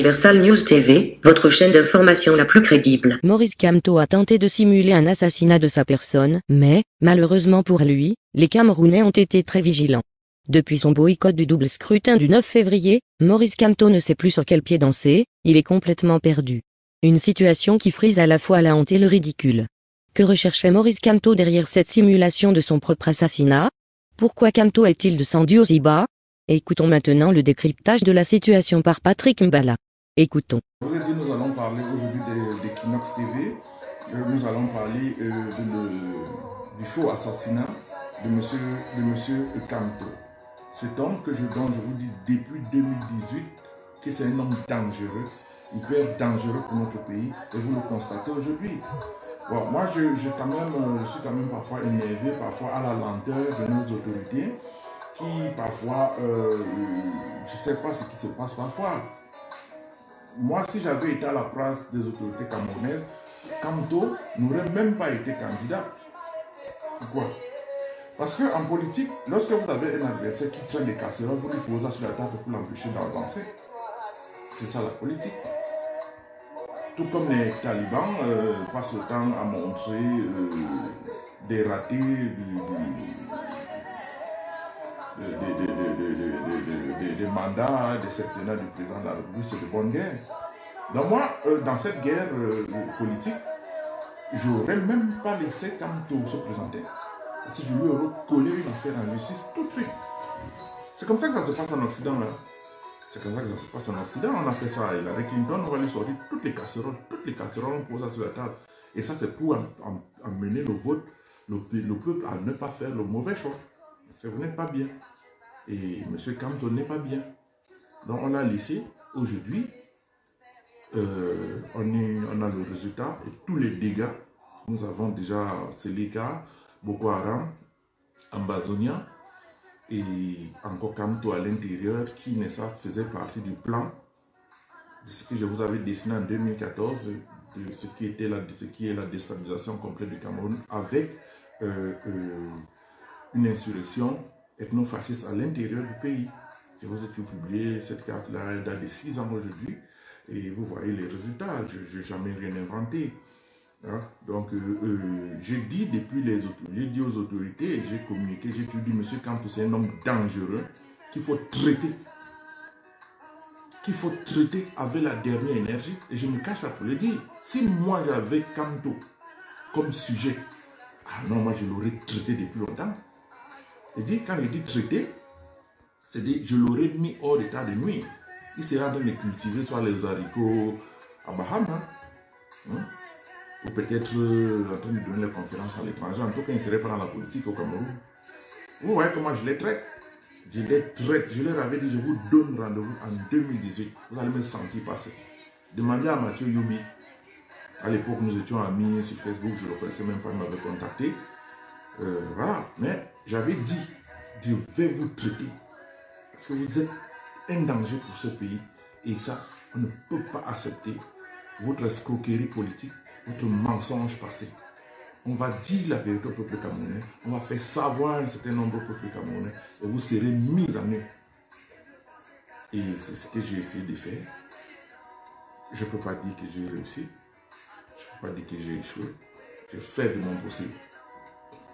Universal News TV, votre chaîne d'information la plus crédible. Maurice Kamto a tenté de simuler un assassinat de sa personne, mais, malheureusement pour lui, les Camerounais ont été très vigilants. Depuis son boycott du double scrutin du 9 février, Maurice Kamto ne sait plus sur quel pied danser, il est complètement perdu. Une situation qui frise à la fois la honte et le ridicule. Que recherchait Maurice Kamto derrière cette simulation de son propre assassinat? Pourquoi Kamto est-il descendu aussi bas? Écoutons maintenant le décryptage de la situation par Patrick Mbala. Écoutons. Vous avez dit, nous allons parler aujourd'hui d'Equinox TV. Nous allons parler du faux assassinat de monsieur Kamto. Cet homme dont je vous dis depuis 2018 que c'est un homme dangereux, hyper dangereux pour notre pays, et vous le constatez aujourd'hui. Bon, moi, je suis quand même parfois énervé, parfois à la lenteur de nos autorités, qui parfois, je ne sais pas ce qui se passe parfois. Moi, si j'avais été à la place des autorités camerounaises, Kamto n'aurait même pas été candidat. Pourquoi? Parce qu'en politique, lorsque vous avez un adversaire qui traîne des casseroles, vous lui posez sur la table pour l'empêcher d'avancer. C'est ça la politique. Tout comme les talibans passent le temps à montrer des ratés des mandats, des septennats du président de la République, c'est de bonne guerre. Donc moi, dans cette guerre politique, je n'aurais même pas laissé Kamto se présenter. Si je lui aurais collé une affaire en justice tout de suite. C'est comme ça que ça se passe en Occident là. C'est comme ça que ça se passe en Occident. On a fait ça à Hillary Clinton, on va lui sortir toutes les casseroles, on pose ça sur la table. Et ça c'est pour amener le vote, le peuple à ne pas faire le mauvais choix. Vous n'êtes pas bien. Et M. Kamto n'est pas bien. Donc on l'a laissé. Aujourd'hui, on a le résultat et tous les dégâts. Nous avons déjà Seleka, Boko Haram, Ambazonia et encore Kamto à l'intérieur qui faisait partie du plan de ce que je vous avais dessiné en 2014, de ce qui est la déstabilisation complète du Cameroun avec une insurrection ethno-fasciste à l'intérieur du pays. Je vous ai publié cette carte-là, elle date de 6 ans aujourd'hui, et vous voyez les résultats, je n'ai jamais rien inventé. Hein? Donc, j'ai dit aux autorités, j'ai communiqué, j'ai dit, M. Kamto, c'est un homme dangereux qu'il faut traiter avec la dernière énergie, et je me cache pas pour le dire. Si moi j'avais Kamto comme sujet, ah non, moi je l'aurais traité depuis longtemps. Et quand il dit traiter, c'est-à-dire je l'aurais mis hors d'état de nuire. Il serait en train de cultiver soit les haricots à Bahamas, hein, ou peut-être en train de donner les conférences à l'étranger. En tout cas, il ne serait pas dans la politique au Cameroun. Vous voyez comment je les traite? Je les traite. Je leur avais dit, je vous donne rendez-vous en 2018. Vous allez me sentir passer. Demandez à Mathieu Youmi. À l'époque, nous étions amis sur Facebook. Je ne le connaissais même pas, il m'avait contacté. Voilà. Mais j'avais dit, je vais vous traiter. Parce que vous êtes un danger pour ce pays. Et ça, on ne peut pas accepter votre escroquerie politique, votre mensonge passé. On va dire la vérité au peuple camerounais. On va faire savoir un certain nombre de peuple camerounais. Et vous serez mis à nu. Et c'est ce que j'ai essayé de faire. Je ne peux pas dire que j'ai réussi. Je ne peux pas dire que j'ai échoué. J'ai fait de mon possible.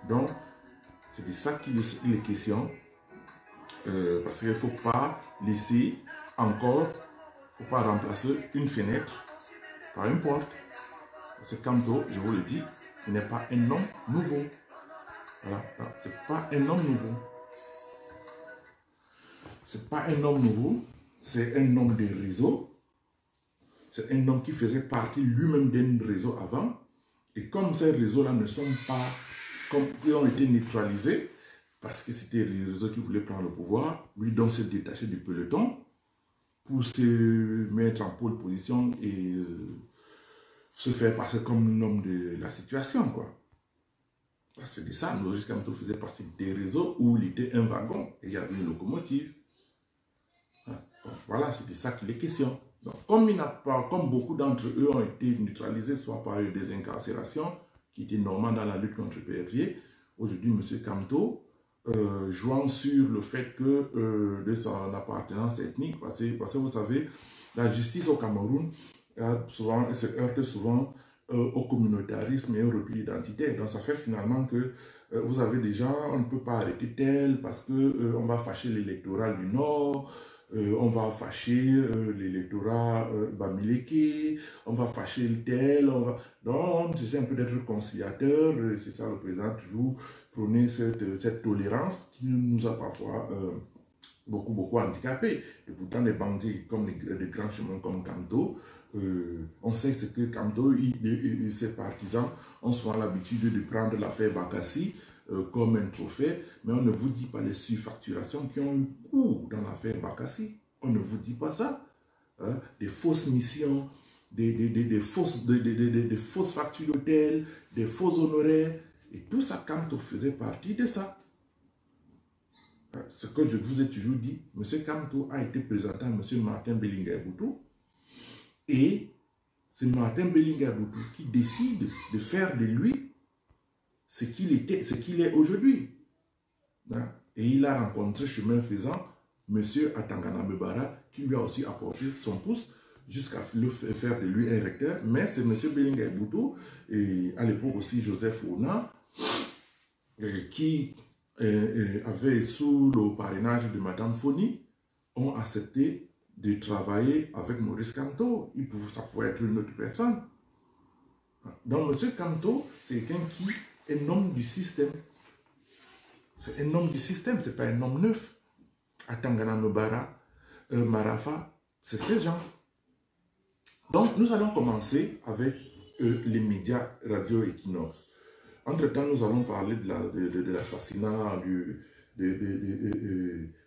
Donc, c'est de ça qu'il est question. Parce qu'il ne faut pas laisser encore, il ne faut pas remplacer une fenêtre par une porte. Parce que Kamto, je vous le dis, il n'est pas un homme nouveau. Voilà, ce n'est pas un homme nouveau. C'est pas un homme nouveau, c'est un homme de réseau. C'est un homme qui faisait partie lui-même d'un réseau avant. Et comme ces réseaux-là ne sont pas, comme ils ont été neutralisés, parce que c'était les réseaux qui voulaient prendre le pouvoir, lui donc se détacher du peloton pour se mettre en pole position et se faire passer comme l'homme de la situation, quoi. C'est de ça, Maurice Kamto faisait partie des réseaux où il était un wagon et il y avait une locomotive. Donc, voilà, c'est de ça qu'il est question. Donc, comme beaucoup d'entre eux ont été neutralisés, soit par des incarcérations, qui étaient normales dans la lutte contre le PFI, aujourd'hui, M. Kamto jouant sur le fait que de son appartenance ethnique, parce que vous savez, la justice au Cameroun se heurte souvent au communautarisme et au repli identitaire. Donc ça fait finalement que vous avez des gens, on ne peut pas arrêter tel parce que on va fâcher l'électorat du Nord, on va fâcher l'électorat Bamileke, on va fâcher le tel, on va... Donc, c'est un peu d'être conciliateur, c'est ça le président toujours prôner cette tolérance qui nous a parfois beaucoup handicapés. Et pourtant, les bandits comme les grands chemins comme Kamto, on sait ce que Kamto, ses partisans ont souvent l'habitude de prendre l'affaire Bakassi comme un trophée, mais on ne vous dit pas les surfacturations qui ont eu cours dans l'affaire Bakassi. On ne vous dit pas ça. Hein? Des fausses missions, des fausses factures d'hôtel, des faux honoraires, et tout ça, Kamto faisait partie de ça. Ce que je vous ai toujours dit, M. Kamto a été présenté à M. Martin Bellinguer-Boutou, et c'est Martin Bellinguer-Boutou qui décide de faire de lui ce qu'il est aujourd'hui. Hein? Et il a rencontré, chemin faisant, M. Atangana Bebara, qui lui a aussi apporté son pouce jusqu'à faire de lui un recteur. Mais c'est M. Bellinguer-Boutou, et à l'époque aussi Joseph Ouna, qui avait sous le parrainage de Madame Foni, ont accepté de travailler avec Maurice Kamto. Ça pouvait être une autre personne. Donc M. Kamto, c'est quelqu'un qui est un homme du système. C'est un homme du système, ce n'est pas un homme neuf. Atangana Mbara, Marafa, c'est ces gens. Donc nous allons commencer avec les médias Radio Equinox. Entre-temps, nous allons parler de l'assassinat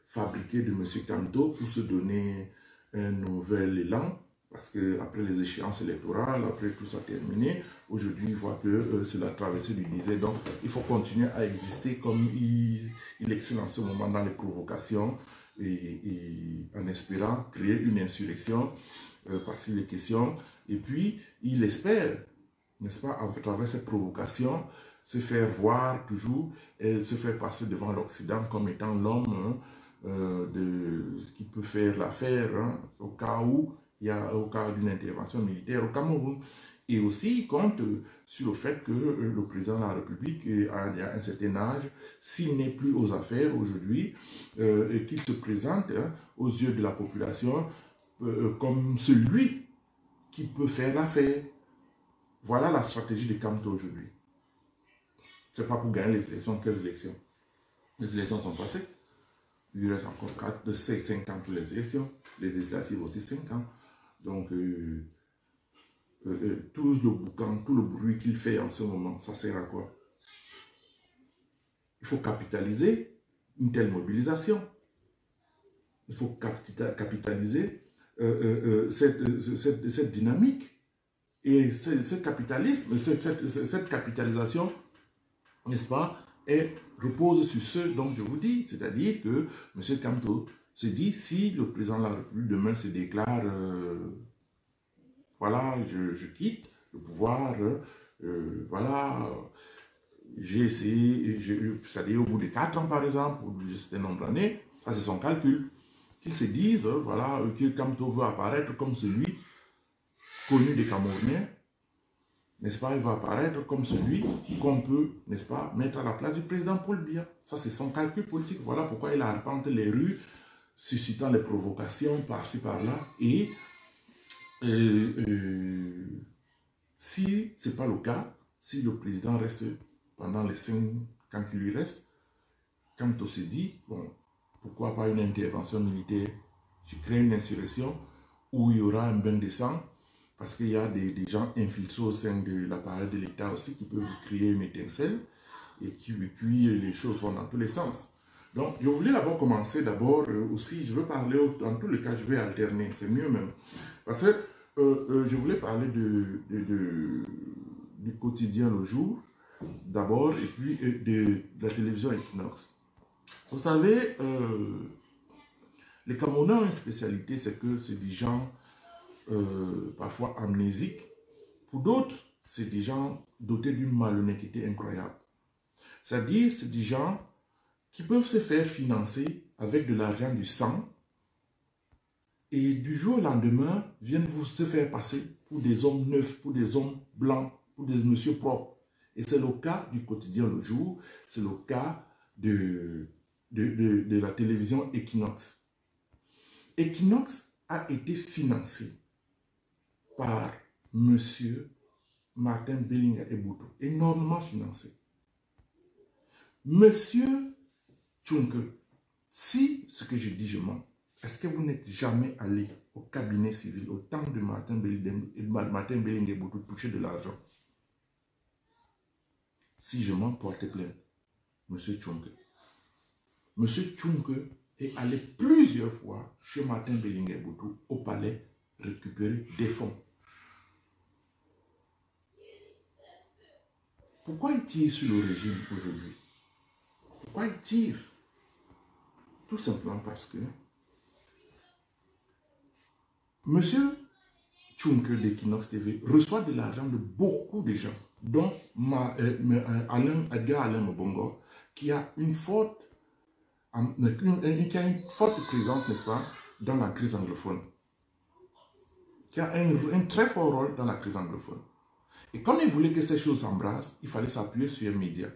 fabriqué de M. Kamto pour se donner un nouvel élan. Parce qu'après les échéances électorales, après tout ça terminé, aujourd'hui, il voit que c'est la traversée du désert. Donc, il faut continuer à exister comme il excelle en ce moment dans les provocations et en espérant créer une insurrection parce qu'il est question. Et puis, il espère, n'est-ce pas, à travers cette provocation, se faire voir toujours et se faire passer devant l'Occident comme étant l'homme qui peut faire l'affaire au cas où il y a au cas d'une intervention militaire au Cameroun. Et aussi, il compte sur le fait que le président de la République, à un certain âge, s'il n'est plus aux affaires aujourd'hui, et qu'il se présente aux yeux de la population comme celui qui peut faire l'affaire. Voilà la stratégie de Kamto aujourd'hui. Ce n'est pas pour gagner les élections, quelles élections? Les élections sont passées. Il reste encore 5 ans pour les élections. Les législatives aussi 5 ans. Donc, tout le boucan, tout le bruit qu'il fait en ce moment, ça sert à quoi? Il faut capitaliser une telle mobilisation. Il faut capitaliser cette dynamique. Et ce capitalisme, cette capitalisation, n'est-ce pas, repose sur ce dont je vous dis, c'est-à-dire que M. Kamto se dit, si le président de la République demain se déclare, voilà, je quitte le pouvoir, voilà, j'ai essayé, c'est-à-dire au bout de 4 ans par exemple, ou de un nombre d'années, ça c'est son calcul, qu'ils se disent, voilà, que Kamto veut apparaître comme celui connu des Camerounais, n'est-ce pas, il va apparaître comme celui qu'on peut, n'est-ce pas, mettre à la place du président Paul Biya. Ça, c'est son calcul politique. Voilà pourquoi il arpente les rues, suscitant les provocations par-ci, par-là. Et si ce n'est pas le cas, si le président reste pendant les 5 ans qui lui reste, quand on se dit, bon, pourquoi pas une intervention militaire, je crée une insurrection où il y aura un bain de sang, parce qu'il y a des gens infiltrés au sein de l'appareil de l'État aussi qui peuvent créer une étincelle et puis les choses vont dans tous les sens. Donc, je voulais d'abord commencer aussi, je veux parler, dans tous les cas, je vais alterner, c'est mieux même. Parce que je voulais parler du quotidien Le Jour, d'abord, et puis de la télévision Equinox. Vous savez, les Camerounais ont une spécialité, c'est que c'est des gens parfois amnésiques. Pour d'autres, c'est des gens dotés d'une malhonnêteté incroyable. C'est-à-dire, c'est des gens qui peuvent se faire financer avec de l'argent du sang et du jour au lendemain viennent vous se faire passer pour des hommes neufs, pour des hommes blancs, pour des messieurs propres. Et c'est le cas du quotidien Le Jour, c'est le cas de la télévision Equinox. Equinox a été financé par monsieur Martin Bellinga-Ebouto, énormément financé. Monsieur Tchunke, si ce que je dis je mens, est-ce que vous n'êtes jamais allé au cabinet civil au temps de Martin Bellinga-Ebouto toucher de l'argent? Si je mens, portez plainte. Monsieur Tchunke. Monsieur Tchunke est allé plusieurs fois chez Martin Bellinga-Ebouto au palais récupérer des fonds. Pourquoi il tire sur le régime aujourd'hui? Pourquoi il tire? Tout simplement parce que monsieur Tchunke d'Equinox TV reçoit de l'argent de beaucoup de gens, dont Alain Mobongo, qui a une forte présence, n'est-ce pas, dans la crise anglophone. Qui a un très fort rôle dans la crise anglophone. Et comme il voulait que ces choses s'embrassent, il fallait s'appuyer sur un média.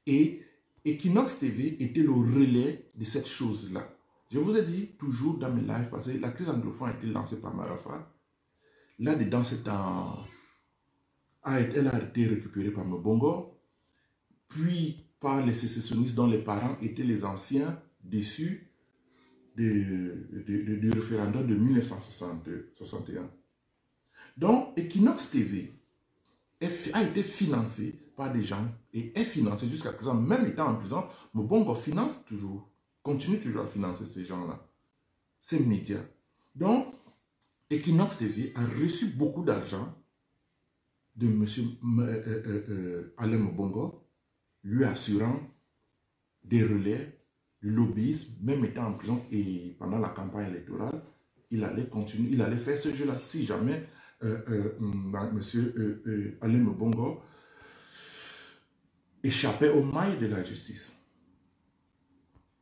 Et Equinox TV était le relais de cette chose-là. Je vous ai dit toujours dans mes lives, parce que la crise anglophone a été lancée par Marafa. Là-dedans, elle a été récupérée par Mbongo, puis par les sécessionnistes dont les parents étaient les anciens déçus du référendum de 1961. Donc, Equinox TV a été financé par des gens et est financé jusqu'à présent, même étant en prison. Mbongo finance toujours, continue toujours à financer ces gens-là, ces médias. Donc, Equinox TV a reçu beaucoup d'argent de M. Alain Mbongo, lui assurant des relais, du lobbyisme, même étant en prison et pendant la campagne électorale, il allait continuer, il allait faire ce jeu-là si jamais M. Alain Mbongo échappait aux mailles de la justice.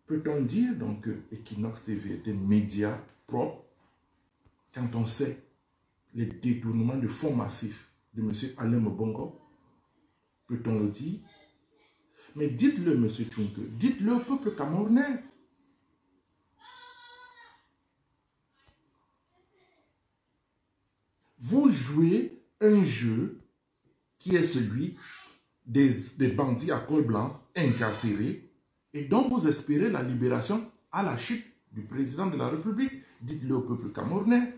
Peut-on dire donc que Equinox TV était média propre quand on sait les détournements de fonds massifs de M. Alain Mbongo? Peut-on le dire? Mais dites-le, M. Tchunke, dites-le au peuple camerounais. Vous jouez un jeu qui est celui des bandits à col blanc incarcérés et dont vous espérez la libération à la chute du président de la République. Dites-le au peuple camerounais.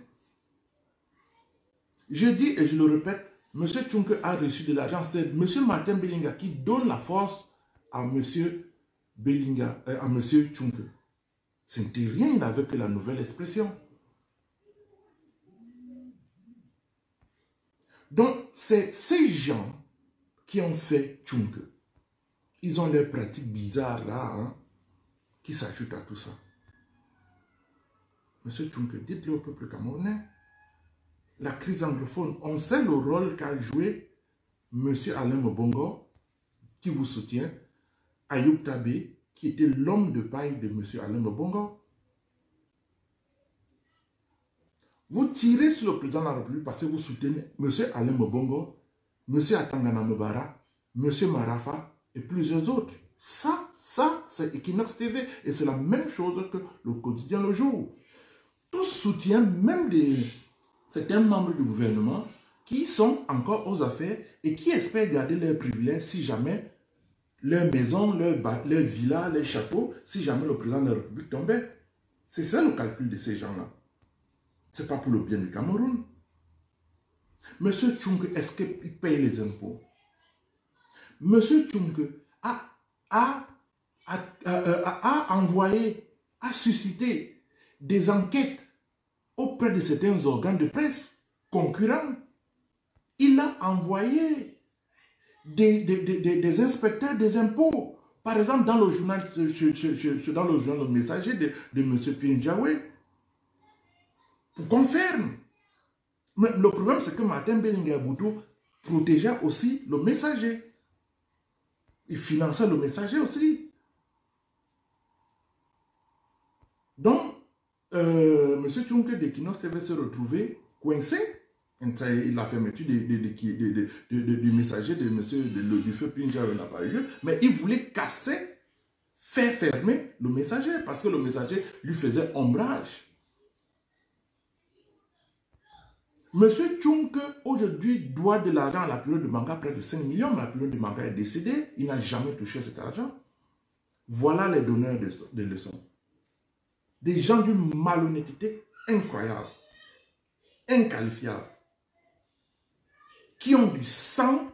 Je dis et je le répète, M. Tchunke a reçu de l'argent. C'est M. Martin Bellinga qui donne la force à M. Bellinga, à M. Tchunke. Ce n'était rien avec la nouvelle expression. Donc, c'est ces gens qui ont fait Tchunke. Ils ont leurs pratiques bizarres là, hein, qui s'ajoutent à tout ça. Monsieur Tchunke, dites-le au peuple camerounais. La crise anglophone, on sait le rôle qu'a joué M. Alain Mbongo, qui vous soutient, Ayoub Tabé, qui était l'homme de paille de M. Alain Mbongo. Vous tirez sur le président de la République parce que vous soutenez M. Alain Mbongo, M. Atangana Mbara, M. Marafa et plusieurs autres. Ça, c'est Equinox TV. Et c'est la même chose que le quotidien Le Jour. Tous soutiennent même certains membres du gouvernement qui sont encore aux affaires et qui espèrent garder leurs privilèges si jamais leur maison, leur villa, leur château, si jamais le président de la République tombait. C'est ça le calcul de ces gens-là. Ce n'est pas pour le bien du Cameroun. Monsieur Tchunke, est-ce qu'il paye les impôts? Monsieur Tchunke a envoyé, a suscité des enquêtes auprès de certains organes de presse concurrents. Il a envoyé des inspecteurs des impôts. Par exemple, dans le journal, Le Messager de M. Pinjaoué, pour confirmer. Mais le problème, c'est que Martin Bellinga-Ebouto protégeait aussi le Messager. Il finançait le Messager aussi. M. Tchunke d'Equinox TV se retrouvait coincé. La fermeture du messager de M. du feu Pinja n'a pas eu lieu, mais il voulait casser, faire fermer le messager parce que le messager lui faisait ombrage. M. Tchunke aujourd'hui doit de l'argent à la période de Manga, près de 5 millions, mais la période de Manga est décédée, il n'a jamais touché cet argent. Voilà les donneurs de leçons. Des gens d'une malhonnêteté incroyable, inqualifiable, qui ont du sang,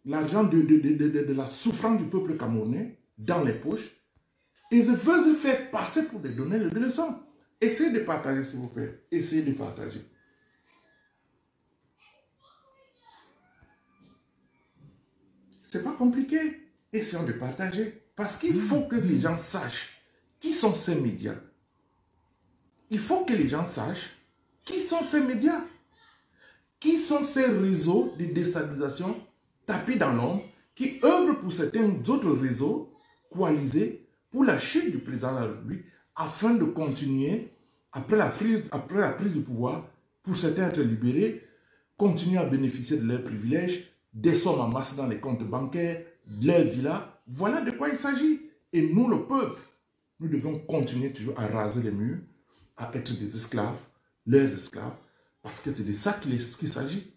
l'argent de la souffrance du peuple camerounais dans les poches, et ils veulent se faire passer pour des donneurs de leçons. Essayez de partager, s'il vous plaît. Essayez de partager. C'est pas compliqué. Essayons de partager. Parce qu'il faut que les gens sachent qui sont ces médias. Il faut que les gens sachent qui sont ces médias. Qui sont ces réseaux de déstabilisation tapis dans l'ombre qui œuvrent pour certains autres réseaux coalisés pour la chute du président de la République afin de continuer, après la prise du pouvoir, pour certains être libérés, continuer à bénéficier de leurs privilèges, des sommes en masse dans les comptes bancaires, de leurs villas. Voilà de quoi il s'agit. Et nous, le peuple, nous devons continuer toujours à raser les murs, à être des esclaves, leurs esclaves, parce que c'est de ça qu'il s'agit.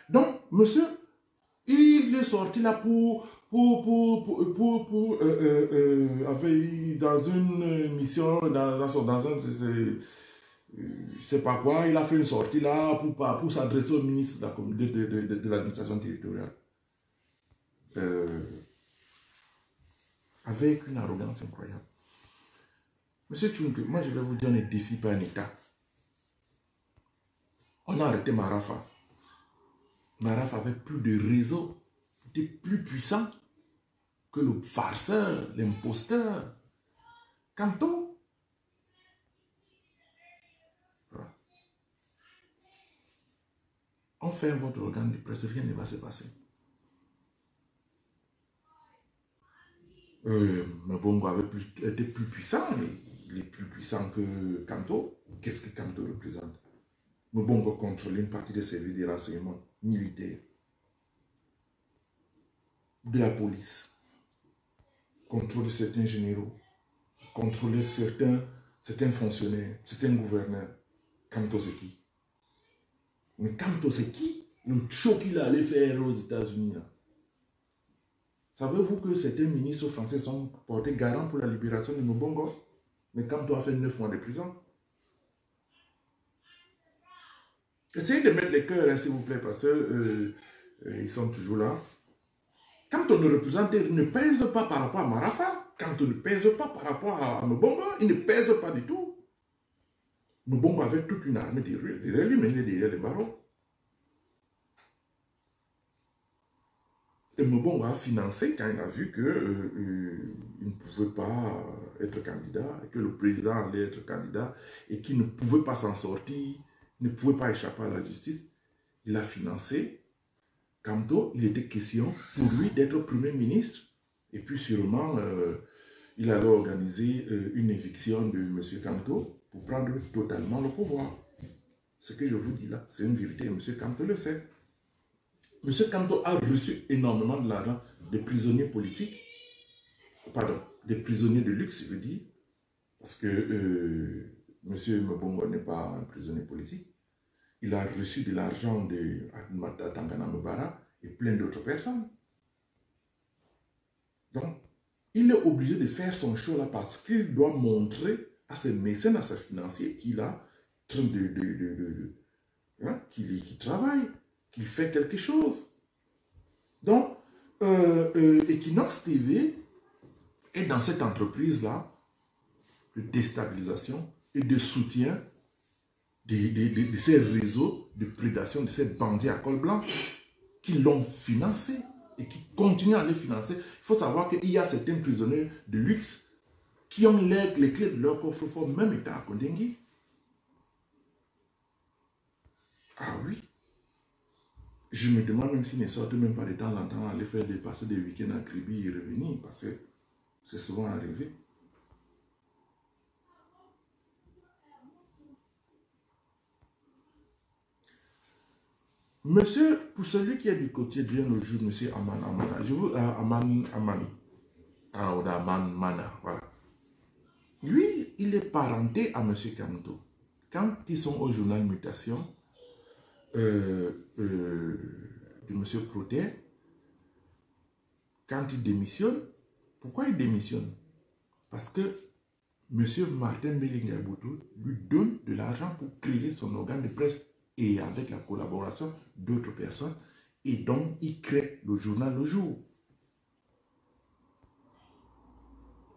Donc, monsieur, il est sorti là dans une mission, dans un, je sais pas quoi, il a fait une sortie là pour s'adresser au ministre de l'administration territoriale. Avec une arrogance incroyable. Monsieur Tchunke, moi je vais vous dire un défi par un État. On a arrêté Marafa. Marafa avait plus de réseau, était plus puissant que le farceur, l'imposteur. Kanto. Voilà. On fait votre organe de presse, rien ne va se passer. Mais Bongo était plus puissant, il est plus puissant que Kanto. Qu'est-ce que Kanto représente? Mbongo contrôle une partie des services de renseignement militaire, de la police, contrôle certains généraux, contrôler certains fonctionnaires, certains gouverneurs. Kanto c'est qui? Mais Kanto c'est qui? Le show qu'il allait faire aux États-Unis. Savez-vous que certains ministres français sont portés garants pour la libération de Mbongo? Mais Kanto a fait 9 mois de prison. Essayez de mettre les cœurs, s'il vous plaît, parce qu'ils sont toujours là. Quand on ne représente, il ne pèse pas par rapport à Marafa. Quand on ne pèse pas par rapport à Mbongo, il ne pèse pas du tout. Mbongo avait toute une armée derrière lui, mais il est derrière les barreaux. Et Mbongo a financé quand il a vu qu'il ne pouvait pas être candidat, et que le président allait être candidat, et qu'il ne pouvait pas s'en sortir, ne pouvait pas échapper à la justice. Il a financé. Kanto, il était question pour lui d'être Premier ministre. Et puis sûrement, il allait organiser une éviction de M. Kanto pour prendre totalement le pouvoir. Ce que je vous dis là, c'est une vérité, M. Kanto le sait. M. Kanto a reçu énormément de l'argent des prisonniers politiques, pardon, des prisonniers de luxe, je veux dire, parce que M. Mbongo n'est pas un prisonnier politique. Il a reçu de l'argent de Tangana Mbara et plein d'autres personnes. Donc, il est obligé de faire son show là parce qu'il doit montrer à ses mécènes, à ses financiers qu'il a qu'il travaille, qu'il fait quelque chose. Donc, Equinox TV est dans cette entreprise-là de déstabilisation et de soutien de ces réseaux de prédation, de ces bandits à col blanc qui l'ont financé et qui continuent à les financer. Il faut savoir qu'il y a certains prisonniers de luxe qui ont les clés de leur coffre-fort, même étant à Kondengui. Ah oui. Je me demande même s'ils ne sortent même pas de temps en temps à aller faire passer des week-ends à Kribi et revenir. Parce que C'est souvent arrivé. Monsieur, pour celui qui est du côté bien le jour, monsieur Aman Amana, je veux Aman Aman. Ah, on a Aman Mana, voilà. Lui, il est parenté à monsieur Kamto. Quand ils sont au journal Mutation, de monsieur Protet, quand il démissionne, pourquoi il démissionne? Parce que monsieur Martin Bellinga-Boutou lui donne de l'argent pour créer son organe de presse et avec la collaboration d'autres personnes. Et donc, il crée le journal Le Jour.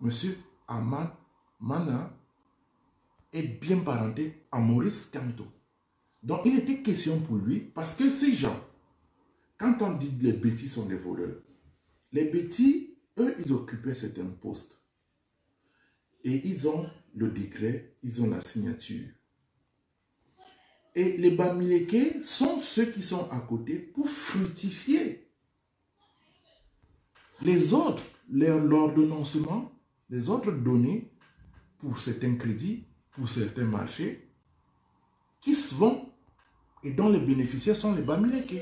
Monsieur Aman Mana est bien parenté à Maurice Kamto. Donc, il était question pour lui, parce que ces gens, quand on dit que les bêtis sont des voleurs, les bêtis, eux, ils occupaient certains postes. Et ils ont le décret, ils ont la signature. Et les Bamileke sont ceux qui sont à côté pour fructifier. Les autres, l'ordonnancement, les autres données pour certains crédits, pour certains marchés, qui se vont et dont les bénéficiaires sont les Bamileke.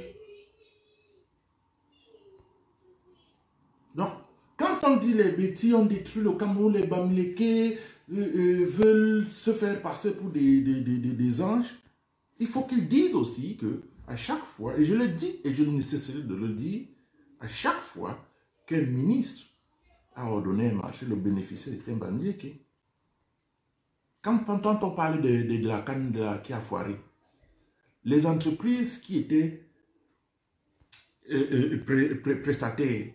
Donc, quand on dit les bêtis ont détruit le Cameroun, les Bamileke veulent se faire passer pour des anges, il faut qu'ils disent aussi que à chaque fois, et je le dis et je ne cesserai de le dire, à chaque fois qu'un ministre a ordonné un marché, le bénéficiaire était un Bamileke. Quand on parle de la canne qui a foiré, les entreprises qui étaient prestataires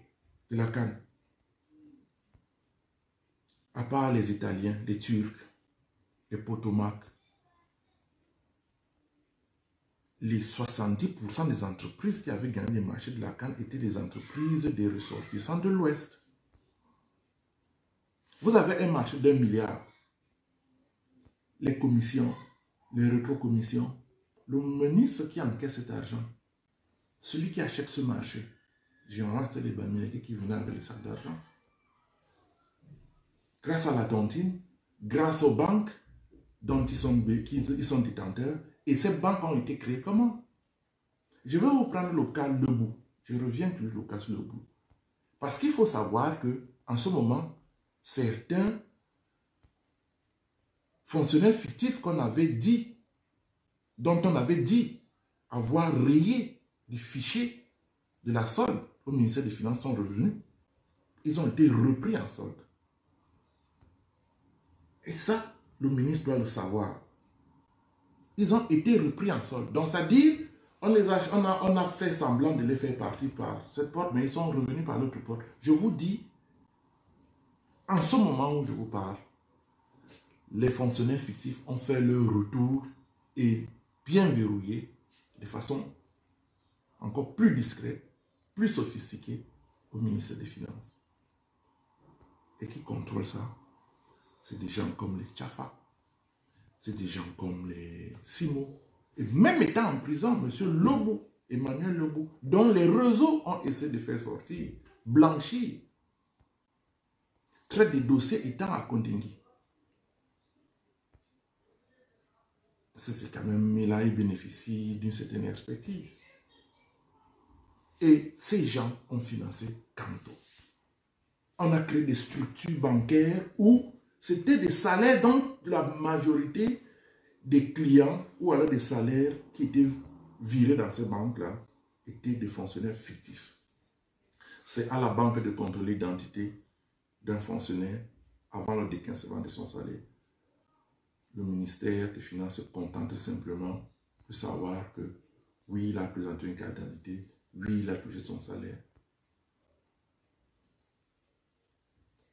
de la canne, à part les Italiens, les Turcs, les Potomacs, les 70% des entreprises qui avaient gagné le marché de la canne étaient des entreprises des ressortissants de l'Ouest. Vous avez un marché d'1 milliard. Les commissions, les rétrocommissions, le ministre qui encaisse cet argent, celui qui achète ce marché, généralement c'était les Bamileke qui venaient avec les sacs d'argent. Grâce à la tontine, grâce aux banques dont ils sont détenteurs, et ces banques ont été créées comment? Je vais vous prendre le cas Lebou. Je reviens toujours au cas Lebou. Parce qu'il faut savoir qu'en ce moment, certains fonctionnaires fictifs qu'on avait dit, dont on avait dit avoir rayé du fichier de la solde au ministère des Finances sont revenus. Ils ont été repris en solde. Et ça, le ministre doit le savoir. Ils ont été repris en solde. Donc, c'est-à-dire, on a fait semblant de les faire partir par cette porte, mais ils sont revenus par l'autre porte. Je vous dis, en ce moment où je vous parle, les fonctionnaires fictifs ont fait leur retour et bien verrouillé de façon encore plus discrète, plus sophistiquée au ministère des Finances. Et qui contrôle ça? C'est des gens comme les Tchafa, c'est des gens comme les Simo, et même étant en prison, M. Lebou, Emmanuel Lebou, dont les réseaux ont essayé de faire sortir, blanchir, traite des dossiers étant à Kondingui. C'est quand même, là, il bénéficie d'une certaine expertise. Et ces gens ont financé Kamto. On a créé des structures bancaires où c'était des salaires dont la majorité des clients ou alors des salaires qui étaient virés dans ces banques-là étaient des fonctionnaires fictifs. C'est à la banque de contrôler l'identité d'un fonctionnaire avant le décaissement de son salaire. Le ministère des Finances se contente simplement de savoir que oui, il a présenté une carte d'identité, oui, il a touché son salaire.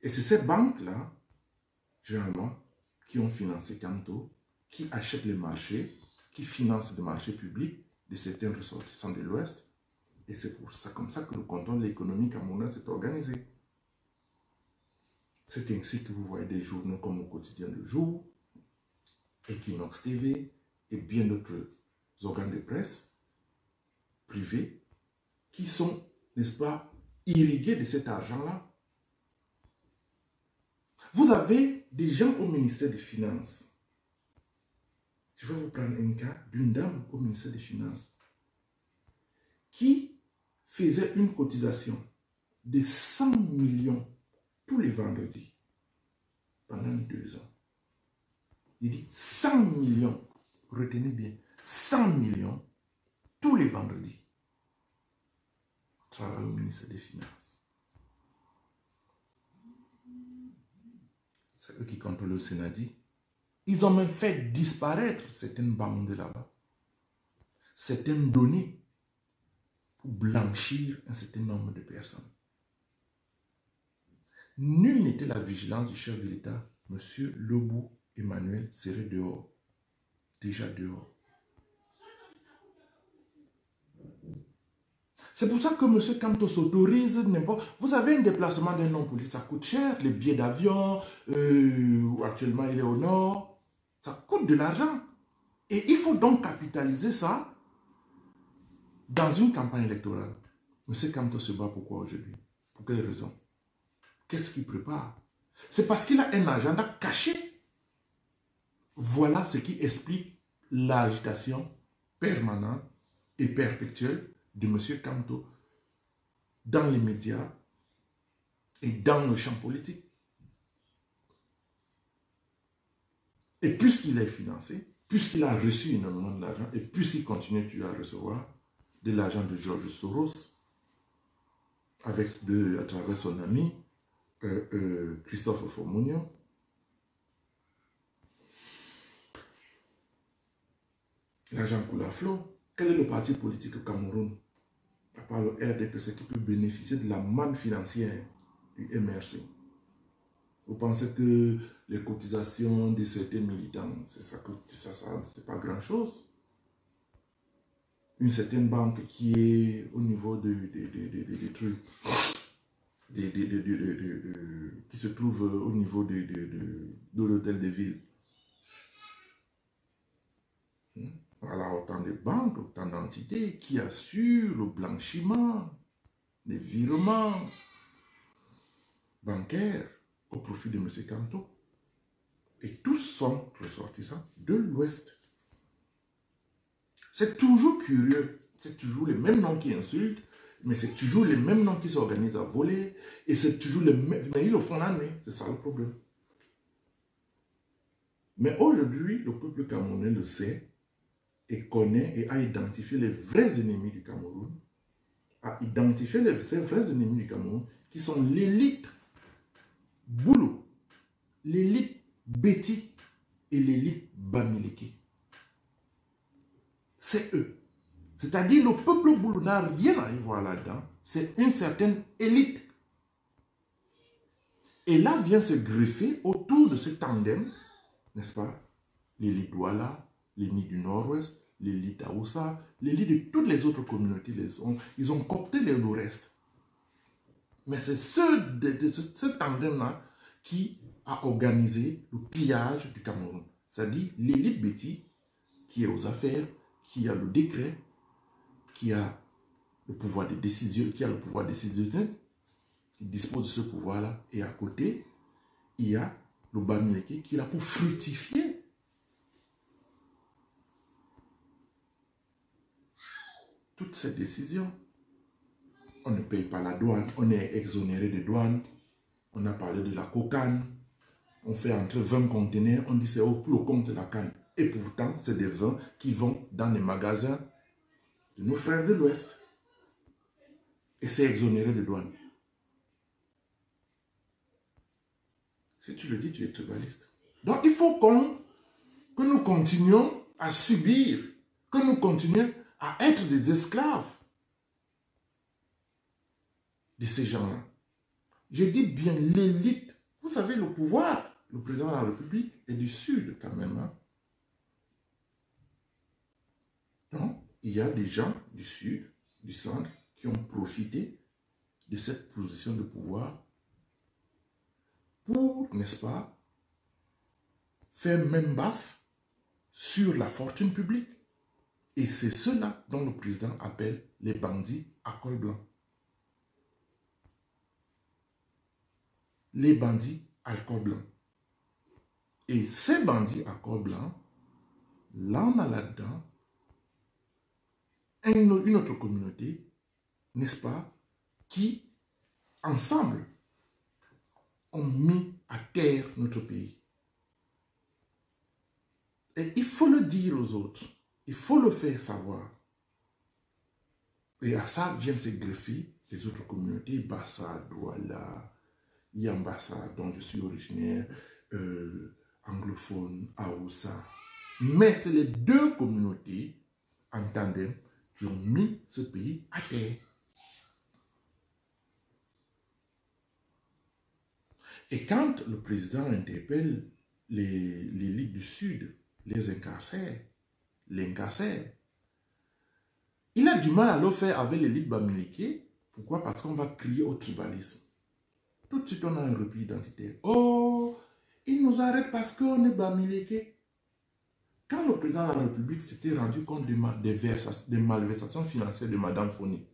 Et c'est ces banques-là, généralement, qui ont financé Kamto, qui achètent les marchés, qui financent des marchés publics de certains ressortissants de l'Ouest. Et c'est pour ça, comme ça que le contrôle de l'économie camerounaise s'est organisé. C'est ainsi que vous voyez des journaux comme Le Quotidien Le Jour, Equinox TV et bien d'autres organes de presse privés qui sont, n'est-ce pas, irrigués de cet argent-là. Vous avez des gens au ministère des Finances. Je vais vous prendre un cas d'une dame au ministère des Finances qui faisait une cotisation de 100 millions tous les vendredis pendant 2 ans. Il dit 100 millions, retenez bien, 100 millions tous les vendredis. Travaille au ministère des Finances. C'est eux qui contrôlent le Sénat. Ils ont même fait disparaître certaines bandes de là-bas, certaines données pour blanchir un certain nombre de personnes. Nul n'était la vigilance du chef de l'État. Monsieur Lebou Emmanuel serait dehors, déjà dehors. C'est pour ça que M. Kamto s'autorise n'importe... Vous avez un déplacement d'un homme politique, ça coûte cher, les billets d'avion, actuellement il est au nord, ça coûte de l'argent. Et il faut donc capitaliser ça dans une campagne électorale. M. Kamto se bat pourquoi aujourd'hui? Pour quelle raison? Qu'est-ce qu'il prépare? C'est parce qu'il a un agenda caché. Voilà ce qui explique l'agitation permanente et perpétuelle de M. Kamto dans les médias et dans le champ politique. Et puisqu'il est financé, puisqu'il a reçu énormément de l'argent et puisqu'il continue à recevoir de l'argent de George Soros à travers son ami Christophe Ofomunio, l'argent coule à flot. Quel est le parti politique au Cameroun, à part le RDPC, qui peut bénéficier de la manne financière du MRC? Vous pensez que les cotisations de certains militants, c'est pas grand-chose? Une certaine banque qui est au niveau des trucs, qui se trouve au niveau de l'hôtel de ville. Voilà, autant de banques, autant d'entités qui assurent le blanchiment, les virements bancaires au profit de M. Kamto. Et tous sont ressortissants de l'Ouest. C'est toujours curieux. C'est toujours les mêmes noms qui insultent, mais c'est toujours les mêmes noms qui s'organisent à voler, et c'est toujours les mêmes... Mais ils le font la nuit, c'est ça le problème. Mais aujourd'hui, le peuple camerounais le sait, et connaît et a identifié les vrais ennemis du Cameroun, a identifié les vrais ennemis du Cameroun, qui sont l'élite Boulou, l'élite Betty et l'élite Bamileke. C'est eux. C'est-à-dire le peuple Boulou n'a rien à y voir là-dedans. C'est une certaine élite. Et là vient se greffer autour de ce tandem, n'est-ce pas, l'élite Douala, l'élite du Nord-Ouest, l'élite Aoussa, l'élite de toutes les autres communautés. Ils ont coopté le reste. Mais c'est ce tandem-là qui a organisé le pillage du Cameroun. C'est-à-dire l'élite Betty, qui est aux affaires, qui a le décret, qui a le pouvoir de décision, qui dispose de ce pouvoir-là. Et à côté, il y a le Bamileke qui est là pour fructifier. Toutes ces décisions. On ne paye pas la douane, on est exonéré de douane. On a parlé de la cocaïne. On fait entrer 20 conteneurs, on dit c'est au plus au compte de la canne. Et pourtant, c'est des vins qui vont dans les magasins de nos frères de l'Ouest. Et c'est exonéré de douane. Si tu le dis, tu es tribaliste. Donc il faut que nous continuions à subir, que nous continuions à être des esclaves de ces gens-là. Je dis bien l'élite. Vous savez, le pouvoir, le président de la République est du Sud quand même. Hein? Donc, il y a des gens du Sud, du Centre, qui ont profité de cette position de pouvoir pour, n'est-ce pas, faire main basse sur la fortune publique. Et c'est cela dont le président appelle les bandits à col blanc. Les bandits alcool blanc. Et ces bandits alcool blanc, là on a là-dedans une autre communauté, n'est-ce pas, qui, ensemble, ont mis à terre notre pays. Et il faut le dire aux autres, il faut le faire savoir. Et à ça viennent se greffer les autres communautés, Bassa, Douala, Yambassa, dont je suis originaire, anglophone, Aoussa. Mais c'est les deux communautés, en tandem, qui ont mis ce pays à terre. Et quand le président interpelle l'élite du Sud, les incarcère, il a du mal à le faire avec l'élite bamileke. Pourquoi? Parce qu'on va crier au tribalisme. Tout de suite, on a un repli identitaire. Oh, il nous arrête parce qu'on est bamileke. Quand le président de la République s'était rendu compte des malversations financières de Mme Foni,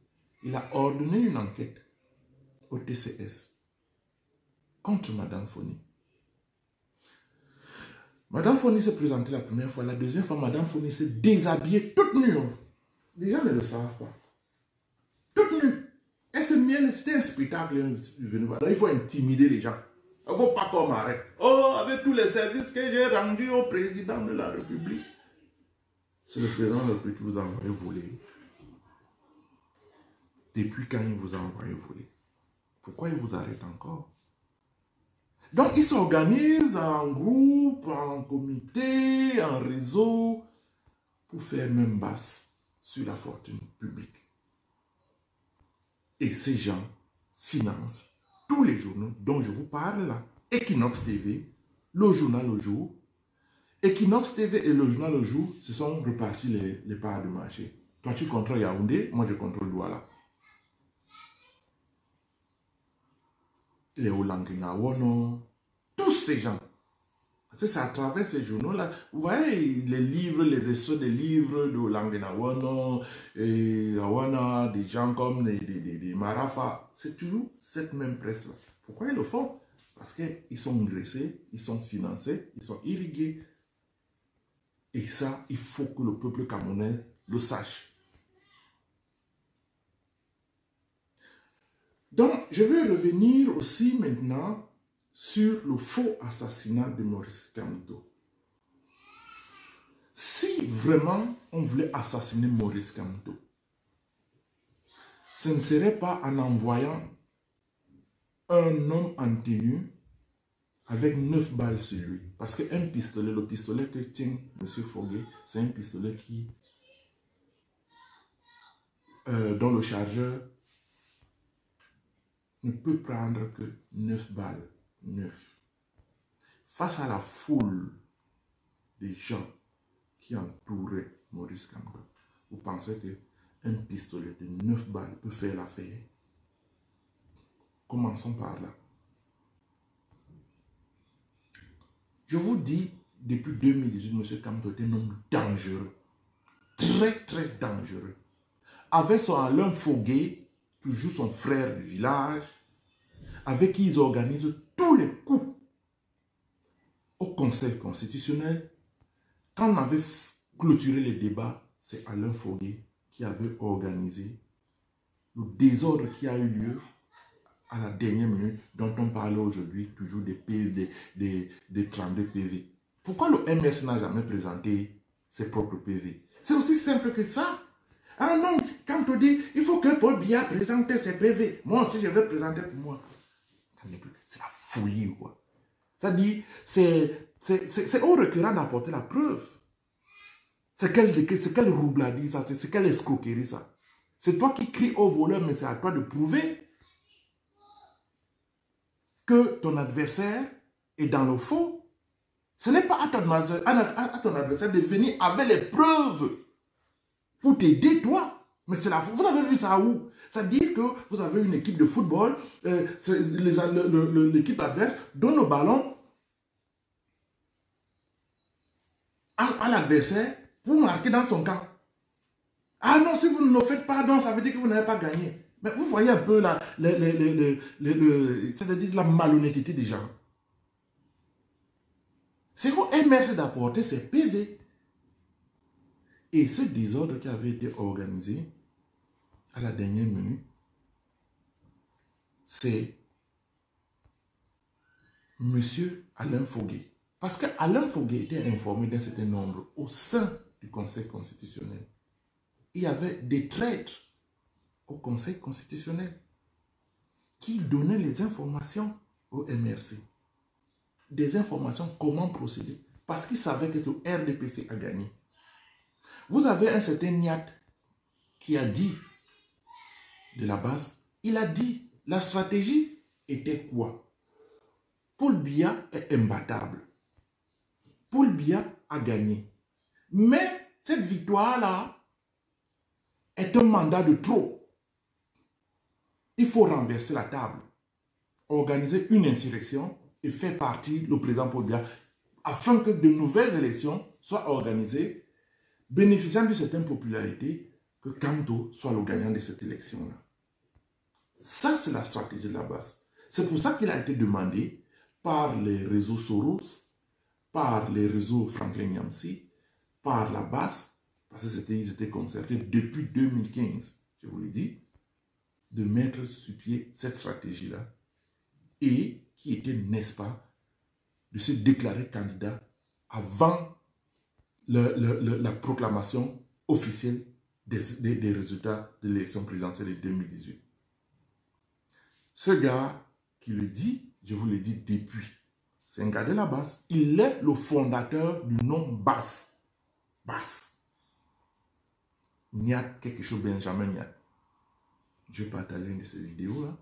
il a ordonné une enquête au TCS contre Mme Foni. Mme Foni s'est présentée la première fois. La deuxième fois, Mme Foni s'est déshabillée toute nue. Les gens ne le savent pas. Toute nue. Et c'était un spectacle. Il faut intimider les gens. Il ne faut pas qu'on m'arrête. Oh, avec tous les services que j'ai rendus au président de la République. C'est le président de la République qui vous a envoyé voler. Depuis quand il vous a envoyé voler? Pourquoi il vous arrête encore? Donc, ils s'organisent en groupe, en comité, en réseau, pour faire même basse sur la fortune publique. Et ces gens financent tous les journaux dont je vous parle là. Equinox TV, le journal Le Jour. Equinox TV et le journal Le Jour se sont repartis les parts de marché. Toi, tu contrôles Yaoundé, moi je contrôle Douala. Les Olanguinawono, tous ces gens. C'est à travers ces journaux-là. Vous voyez les livres, les extraits des livres de Olanguinawono, et Awana, des gens comme des Marafa. C'est toujours cette même presse-là. Pourquoi ils le font? Parce qu'ils sont graissés, ils sont financés, ils sont irrigués. Et ça, il faut que le peuple camerounais le sache. Donc, je vais revenir aussi maintenant sur le faux assassinat de Maurice Kamto. Si vraiment on voulait assassiner Maurice Kamto, ce ne serait pas en envoyant un homme en tenue avec 9 balles sur lui. Parce qu'un pistolet, le pistolet que tient M. Foguet, c'est un pistolet dont le chargeur ne peut prendre que 9 balles. 9. Face à la foule des gens qui entouraient Maurice Kamto, vous pensez qu'un pistolet de 9 balles peut faire l'affaire? Commençons par là. Je vous dis, depuis 2018, M. Kamto est un homme dangereux. Très, très dangereux. Avec son Alain Foguet, toujours son frère du village, avec qui ils organisent tous les coups au Conseil constitutionnel. Quand on avait clôturé les débats, c'est Alain Foguet qui avait organisé le désordre qui a eu lieu à la dernière minute, dont on parle aujourd'hui, toujours des PV, des 32 PV. Pourquoi le MRC n'a jamais présenté ses propres PV? C'est aussi simple que ça. Ah non, quand on dit, il faut que Paul Biya présente ses PV. Moi aussi, je vais présenter pour moi. C'est la folie, quoi. Ça dit, c'est au requérant d'apporter la preuve. C'est quelle roubladie, ça? C'est quelle escroquerie, ça? C'est toi qui cries au voleur, mais c'est à toi de prouver que ton adversaire est dans le faux. Ce n'est pas à ton adversaire de venir avec les preuves pour t'aider, toi. Mais c'est la faute. Vous avez vu ça où? C'est-à-dire que vous avez une équipe de football, l'équipe adverse donne le ballon à l'adversaire pour marquer dans son camp. Ah non, si vous ne le faites pas, non, ça veut dire que vous n'avez pas gagné. Mais vous voyez un peu c'est-à-dire la malhonnêteté des gens. C'est qu'au MRC d'apporter ses PV. Et ce désordre qui avait été organisé à la dernière minute, c'est M. Alain Foguet. Parce que Alain Foguet était informé d'un certain nombre au sein du Conseil constitutionnel. Il y avait des traîtres au Conseil constitutionnel qui donnaient les informations au MRC. Des informations comment procéder. Parce qu'ils savaient que le RDPC a gagné. Vous avez un certain Niat qui a dit de la base, il a dit la stratégie était quoi? Paul Biya est imbattable. Paul Biya a gagné. Mais cette victoire-là est un mandat de trop. Il faut renverser la table, organiser une insurrection et faire partir le président Paul Biya afin que de nouvelles élections soient organisées bénéficiant d'une certaine popularité, que Kamto soit le gagnant de cette élection-là. Ça, c'est la stratégie de la base. C'est pour ça qu'il a été demandé par les réseaux Soros, par les réseaux Franklin Nyamsi, par la base, parce qu'ils étaient concertés depuis 2015, je vous l'ai dit, de mettre sur pied cette stratégie-là et qui était, n'est-ce pas, de se déclarer candidat avant la proclamation officielle des résultats de l'élection présidentielle de 2018. Ce gars qui le dit, je vous l'ai dit depuis, c'est un gars de la base. Il est le fondateur du nom Basse. Basse. Niat, quelque chose, Benjamin Niat. Je partage une de ces vidéos-là.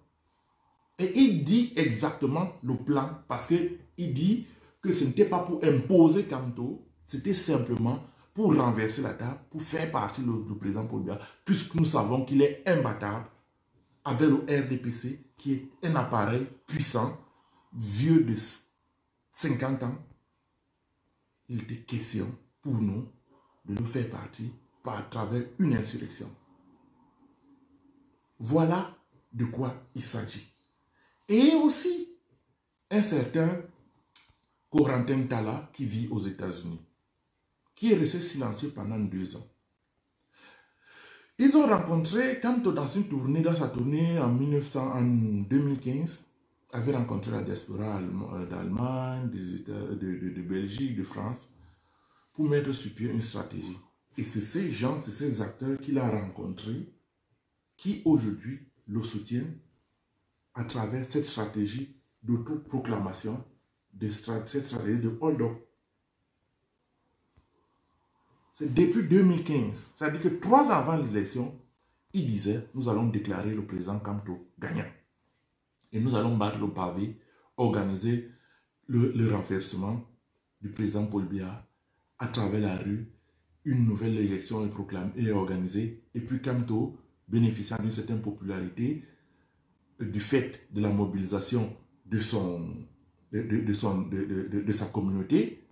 Et il dit exactement le plan, parce qu'il dit que ce n'était pas pour imposer Kamto, c'était simplement pour renverser la table, pour faire partie du président Paul Biya, puisque nous savons qu'il est imbattable avec le RDPC, qui est un appareil puissant, vieux de 50 ans. Il était question pour nous de le faire partie à travers une insurrection. Voilà de quoi il s'agit. Et aussi, un certain Corentin Talla qui vit aux États-Unis, qui est resté silencieux pendant 2 ans. Ils ont rencontré, quand dans sa tournée en 2015, avait rencontré la diaspora d'Allemagne, de Belgique, de France, pour mettre sur pied une stratégie. Et c'est ces gens, c'est ces acteurs qu'il a rencontrés, qui aujourd'hui le soutiennent à travers cette stratégie d'autoproclamation, cette stratégie de hold-up. C'est depuis 2015, c'est-à-dire que 3 ans avant l'élection, il disait, nous allons déclarer le président Kamto gagnant. Et nous allons battre le pavé, organiser le renversement du président Paul Biya à travers la rue, une nouvelle élection est proclamée et organisée, et puis Kamto, bénéficiant d'une certaine popularité, du fait de la mobilisation de sa communauté,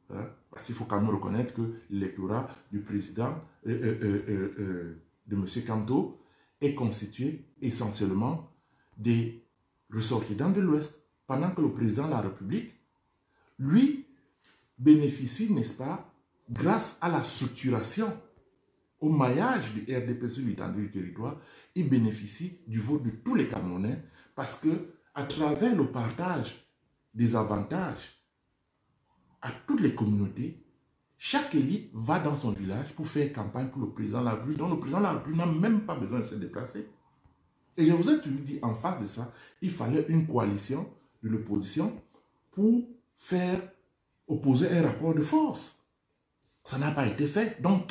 hein, parce qu'il faut quand même reconnaître que l'électorat du président, de M. Kamto, est constitué essentiellement des ressortissants de l'Ouest, pendant que le président de la République, lui, bénéficie, n'est-ce pas, grâce à la structuration, au maillage du RDPC, l'étendue du territoire, il bénéficie du vote de tous les Camerounais parce que, à travers le partage des avantages à toutes les communautés, chaque élite va dans son village pour faire campagne pour le président de la République, dont le président de la République n'a même pas besoin de se déplacer. Et je vous ai toujours dit, en face de ça, il fallait une coalition de l'opposition pour faire opposer un rapport de force. Ça n'a pas été fait. Donc,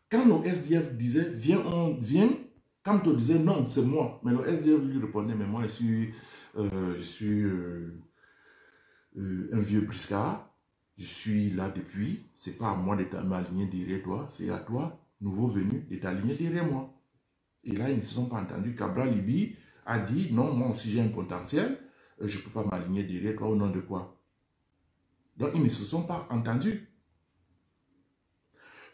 quand le SDF disait, viens, Kamto disait, non, c'est moi. Mais le SDF lui répondait, mais moi, je suis un vieux briscard. Je suis là depuis. C'est pas à moi de m'aligner derrière toi. C'est à toi, nouveau venu, de t'aligner derrière moi. Et là, ils ne se sont pas entendus. Cabral Libi a dit, non, moi aussi j'ai un potentiel. Je ne peux pas m'aligner derrière toi au nom de quoi? Donc, ils ne se sont pas entendus.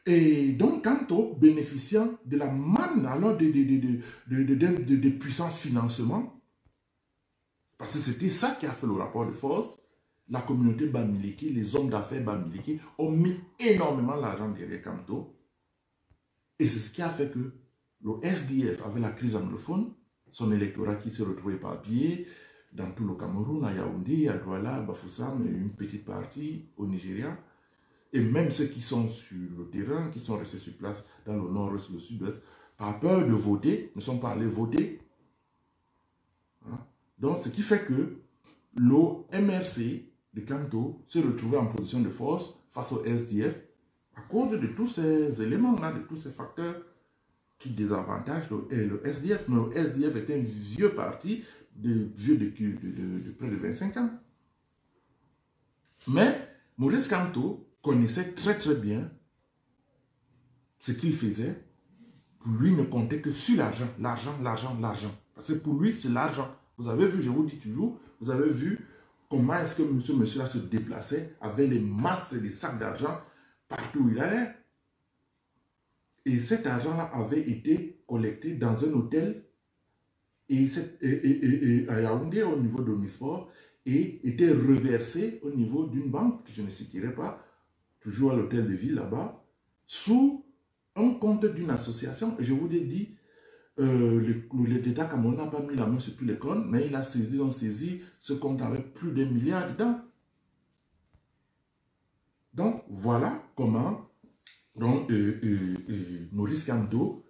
Et donc, Kamto, bénéficiant de la manne, alors de puissants financements, parce que c'était ça qui a fait le rapport de force, la communauté Bamileke, les hommes d'affaires Bamileke ont mis énormément d'argent derrière Kamto. Et c'est ce qui a fait que le SDF, avec la crise anglophone, son électorat qui se retrouvait éparpillé dans tout le Cameroun, à Yaoundé, à Douala, à Bafoussam, et une petite partie au Nigeria, et même ceux qui sont sur le terrain, qui sont restés sur place dans le nord-ouest, le sud-ouest, par peur de voter, ne sont pas allés voter. Hein? Donc, ce qui fait que le MRC de Kamto s'est retrouvé en position de force face au SDF à cause de tous ces éléments-là, de tous ces facteurs qui désavantagent le SDF. Mais le SDF est un vieux parti, vieux de près de 25 ans. Mais Maurice Kamto connaissait très très bien ce qu'il faisait. Pour lui, ne comptait que sur l'argent, l'argent, l'argent, l'argent. Parce que pour lui, c'est l'argent. Vous avez vu, je vous dis toujours, vous avez vu comment est-ce que ce monsieur-là se déplaçait avec les masses et les sacs d'argent partout où il allait. Et cet argent-là avait été collecté dans un hôtel à Yaoundé, au niveau de Omnisport, et était reversé au niveau d'une banque, que je ne citerai pas, toujours à l'hôtel de ville là-bas, sous un compte d'une association. Et je vous ai dit, l'État camerounais n'a pas mis la main sur tous les comptes, mais ils ont saisi ce compte avec plus d'1 milliard dedans. Donc, voilà comment Maurice Kamto,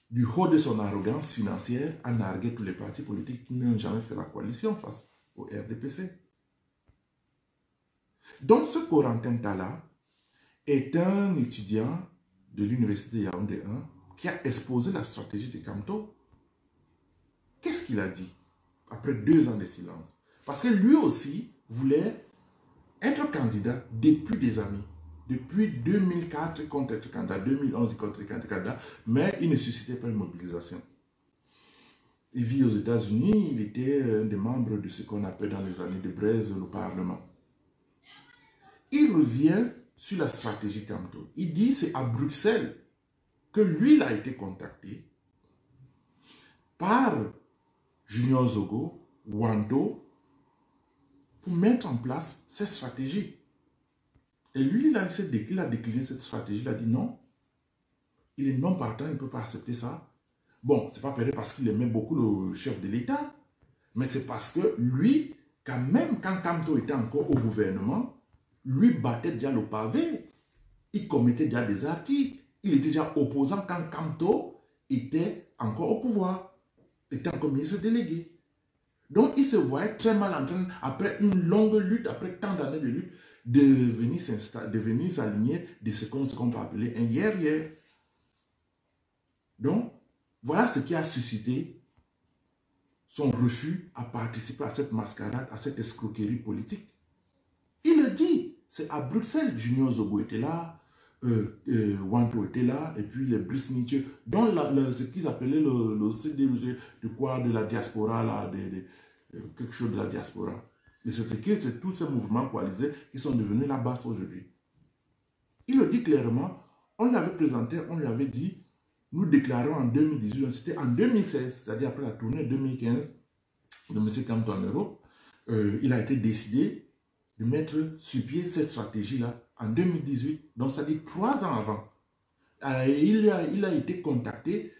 du haut de son arrogance financière, a nargué tous les partis politiques qui n'ont jamais fait la coalition face au RDPC. Donc, ce Corentin Talla est un étudiant de l'université Yaoundé 1 qui a exposé la stratégie de Kamto. Qu'est-ce qu'il a dit après 2 ans de silence? Parce que lui aussi voulait être candidat depuis des années. Depuis 2004, il compte être candidat, 2011, il compte être candidat, mais il ne suscitait pas une mobilisation. Il vit aux États-Unis, il était un des membres de ce qu'on appelle dans les années de braise le Parlement. Il revient sur la stratégie Kamto. Il dit c'est à Bruxelles que lui, il a été contacté par Junior Zogo, Wanto, pour mettre en place cette stratégie. Et lui, il a décliné cette stratégie, il a dit non, il est non partant, il ne peut pas accepter ça. Bon, ce n'est pas peut-être parce qu'il aimait beaucoup le chef de l'État, mais c'est parce que lui, quand même, quand Kamto était encore au gouvernement, lui battait déjà le pavé, il commettait déjà des articles, il était déjà opposant quand Kamto était encore au pouvoir, était encore ministre délégué. Donc, il se voyait très mal en train, après une longue lutte, après tant d'années de lutte, de venir s'aligner de ce qu'on peut appeler un guerrier. Donc, voilà ce qui a suscité son refus à participer à cette mascarade, à cette escroquerie politique. Il le dit, c'est à Bruxelles, Junior Zogo était là, Wanto était là, et puis les Brice Nietzsche, dont ce qu'ils appelaient le CDG de la diaspora, là, quelque chose de la diaspora. Et c'est tous ces mouvements coalisés qui sont devenus la base aujourd'hui. Il le dit clairement, on l'avait présenté, on lui avait dit, nous déclarons en 2018, c'était en 2016, c'est-à-dire après la tournée 2015 de M. Kamto en Europe, il a été décidé de mettre sur pied cette stratégie-là en 2018, donc ça dit 3 ans avant. Il a été contacté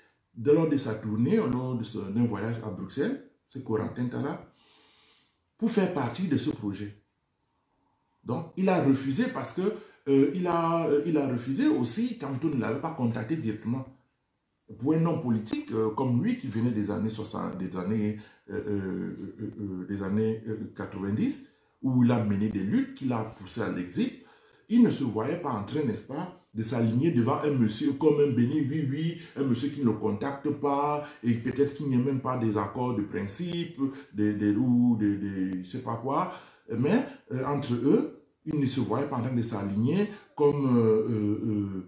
lors de sa tournée, lors d'un voyage à Bruxelles, c'est Corentin Talla, pour faire partie de ce projet. Donc, il a refusé parce que il a refusé aussi, Kamto ne l'avait pas contacté directement. Pour un homme politique comme lui qui venait des années 60, des années 90, où il a mené des luttes, qu'il a poussé à l'exil, il ne se voyait pas en train, n'est-ce pas, de s'aligner devant un monsieur comme un béni, oui, un monsieur qui ne le contacte pas, et peut-être qu'il n'y a même pas des accords de principe, je ne sais pas quoi, mais entre eux, il ne se voyait pas en train de s'aligner comme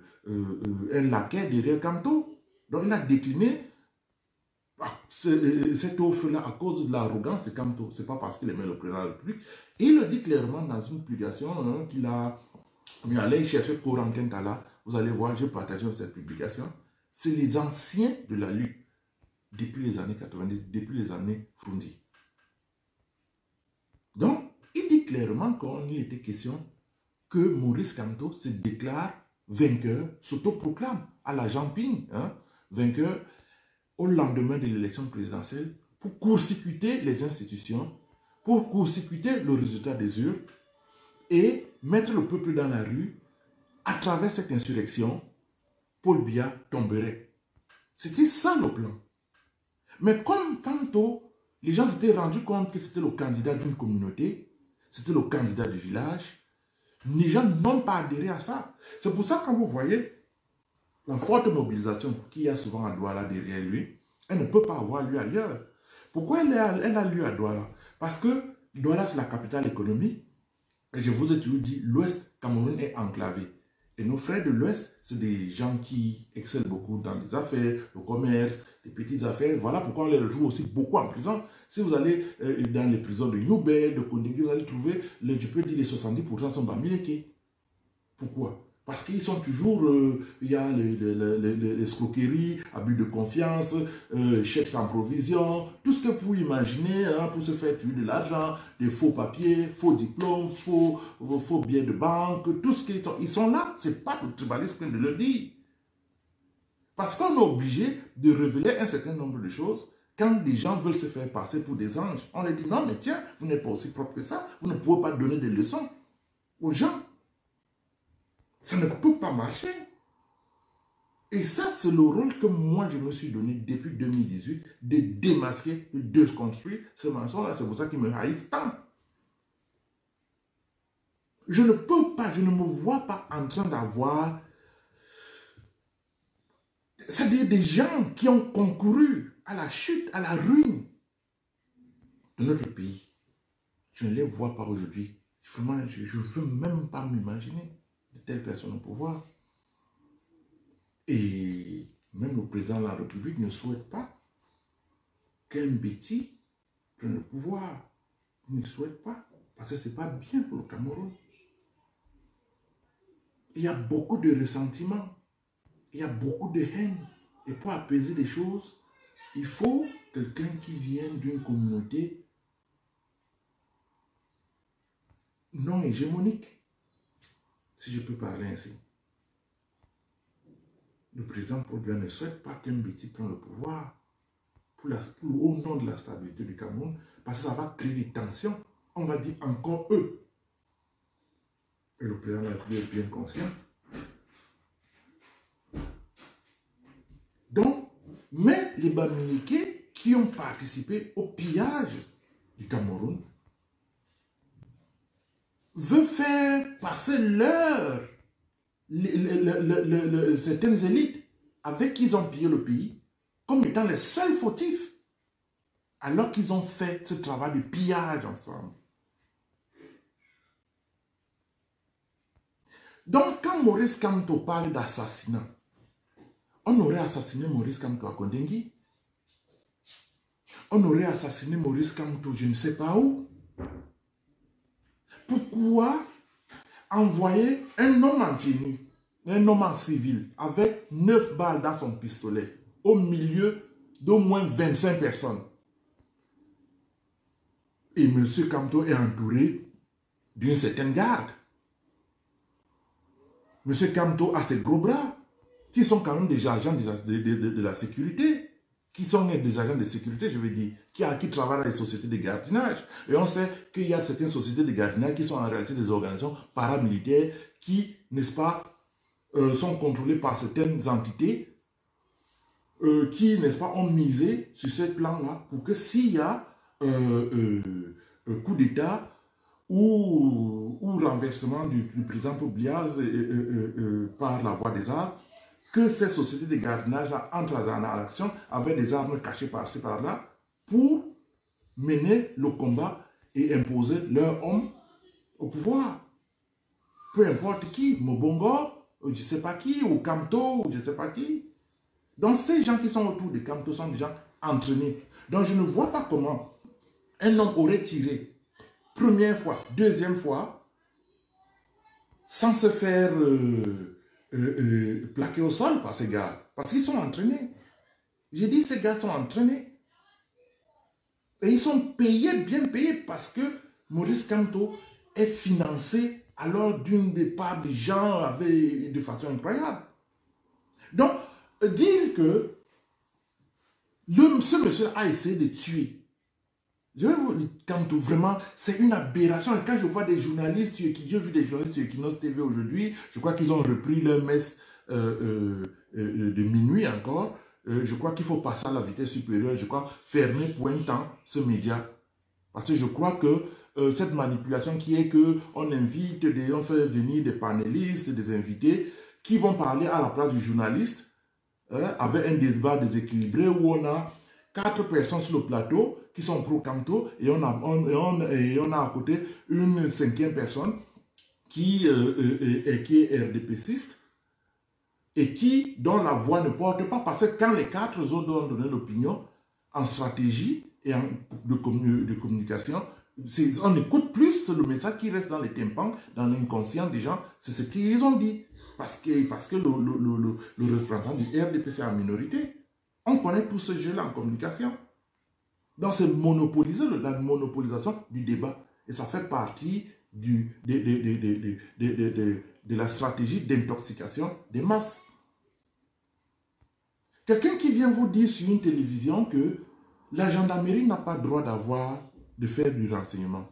un laquais derrière Kamto. Donc il a décliné cette offre-là à cause de l'arrogance de Kamto. Ce n'est pas parce qu'il aimait le président de la République. Et il le dit clairement dans une publication qu'il a... Il allait chercher Corentin Talla. Vous allez voir, j'ai partagé cette publication. C'est les anciens de la lutte depuis les années 90, depuis les années Frundi. Donc, il dit clairement quand il était question que Maurice Kamto se déclare vainqueur, s'autoproclame à la Jean-Ping, hein, vainqueur au lendemain de l'élection présidentielle pour court-circuiter les institutions, pour court-circuiter le résultat des urnes et mettre le peuple dans la rue. À travers cette insurrection, Paul Biya tomberait. C'était ça le plan. Mais comme Kamto, les gens s'étaient rendus compte que c'était le candidat d'une communauté, c'était le candidat du village, les gens n'ont pas adhéré à ça. C'est pour ça que quand vous voyez la forte mobilisation qu'il y a souvent à Douala derrière lui, elle ne peut pas avoir lieu ailleurs. Pourquoi elle a lieu à Douala? Parce que Douala, c'est la capitale économique. Et je vous ai toujours dit, l'Ouest Cameroun est enclavé. Et nos frères de l'Ouest, c'est des gens qui excellent beaucoup dans les affaires, le commerce, les petites affaires. Voilà pourquoi on les retrouve aussi beaucoup en prison. Si vous allez dans les prisons de Youbé, de Kondégui, vous allez trouver, je peux dire, les 70% sont Bamileke. Pourquoi? Parce qu'ils sont toujours, il y a les escroqueries, abus de confiance, chèques sans provision, tout ce que vous imaginez hein, pour se faire tuer de l'argent, des faux papiers, faux diplômes, faux billets de banque, tout ce qu'ils sont là, c'est pas le tribalisme de le dire. Parce qu'on est obligé de révéler un certain nombre de choses quand des gens veulent se faire passer pour des anges. On leur dit non mais tiens, vous n'êtes pas aussi propre que ça, vous ne pouvez pas donner des leçons aux gens. Ça ne peut pas marcher. Et ça, c'est le rôle que moi, je me suis donné depuis 2018, de démasquer, de déconstruire ce mensonge-là. C'est pour ça qu'ils me haïssent tant. Je ne peux pas, je ne me vois pas en train d'avoir... C'est-à-dire des gens qui ont concouru à la chute, à la ruine de notre pays. Je ne les vois pas aujourd'hui. Vraiment, je ne veux même pas m'imaginer de telles personnes au pouvoir. Et même le président de la République ne souhaite pas qu'un Mbeki prenne le pouvoir. Il ne souhaite pas, parce que ce n'est pas bien pour le Cameroun. Il y a beaucoup de ressentiment, il y a beaucoup de haine. Et pour apaiser les choses, il faut quelqu'un qui vienne d'une communauté non hégémonique, si je peux parler ainsi. Le président Paul Biya ne souhaite pas qu'un Mbeki prenne le pouvoir au nom de la stabilité du Cameroun, parce que ça va créer des tensions. On va dire encore eux. Et le président de la République est bien conscient. Donc, mais les Bamileke qui ont participé au pillage du Cameroun veulent faire passer certaines élites avec qui ils ont pillé le pays comme étant les seuls fautifs, alors qu'ils ont fait ce travail de pillage ensemble. Donc, quand Maurice Kamto parle d'assassinat, on aurait assassiné Maurice Kamto à Kondengui. On aurait assassiné Maurice Kamto je ne sais pas où. Pourquoi envoyer un homme en tenue, un homme en civil, avec 9 balles dans son pistolet, au milieu d'au moins 25 personnes? Et M. Kamto est entouré d'une certaine garde. M. Kamto a ses gros bras, qui sont quand même des agents de la sécurité, qui sont des agents de sécurité, je veux dire, qui travaillent dans les sociétés de gardiennage. Et on sait qu'il y a certaines sociétés de gardiennage qui sont en réalité des organisations paramilitaires qui, n'est-ce pas, sont contrôlées par certaines entités qui, n'est-ce pas, ont misé sur ce plan-là pour que s'il y a coup d'État ou renversement du président Biya par la voie des armes, que ces sociétés de gardiennage entrent en action avec des armes cachées par-ci par-là pour mener le combat et imposer leur homme au pouvoir. Peu importe qui, Mobongo, je ne sais pas qui, ou Kamto, ou je ne sais pas qui. Donc ces gens qui sont autour de Kamto sont des gens entraînés. Donc je ne vois pas comment un homme aurait tiré première fois, deuxième fois, sans se faire plaquer au sol par ces gars. Parce qu'ils sont entraînés. J'ai dit ces gars sont entraînés. Et ils sont payés, bien payés, parce que Maurice Kamto est financé alors d'une des parts des gens avec, de façon incroyable. Donc, dire que ce monsieur a essayé de tuer, je vais vous dire, quand vraiment, c'est une aberration. Et quand je vois des journalistes, j'ai vu des journalistes sur Equinox TV aujourd'hui, je crois qu'ils ont repris leur messe de minuit encore. Je crois qu'il faut passer à la vitesse supérieure, je crois fermer pour un temps ce média. Parce que je crois que cette manipulation qui est qu'on invite, on fait venir des panélistes, des invités qui vont parler à la place du journaliste, avec un débat déséquilibré où on a 4 personnes sur le plateau qui sont pro-Camto et on a à côté une 5e personne qui est RDPciste et dont la voix ne porte pas, parce que quand les 4 autres ont donné l'opinion en stratégie et de communication, on écoute plus le message qui reste dans les tympans, dans l'inconscient des gens, c'est ce qu'ils ont dit. Parce que le représentant du RDPC est en minorité. On connaît tout ce jeu-là en communication. Donc c'est monopoliser la monopolisation du débat. Et ça fait partie de la stratégie d'intoxication des masses. Quelqu'un qui vient vous dire sur une télévision que la gendarmerie n'a pas le droit de faire du renseignement.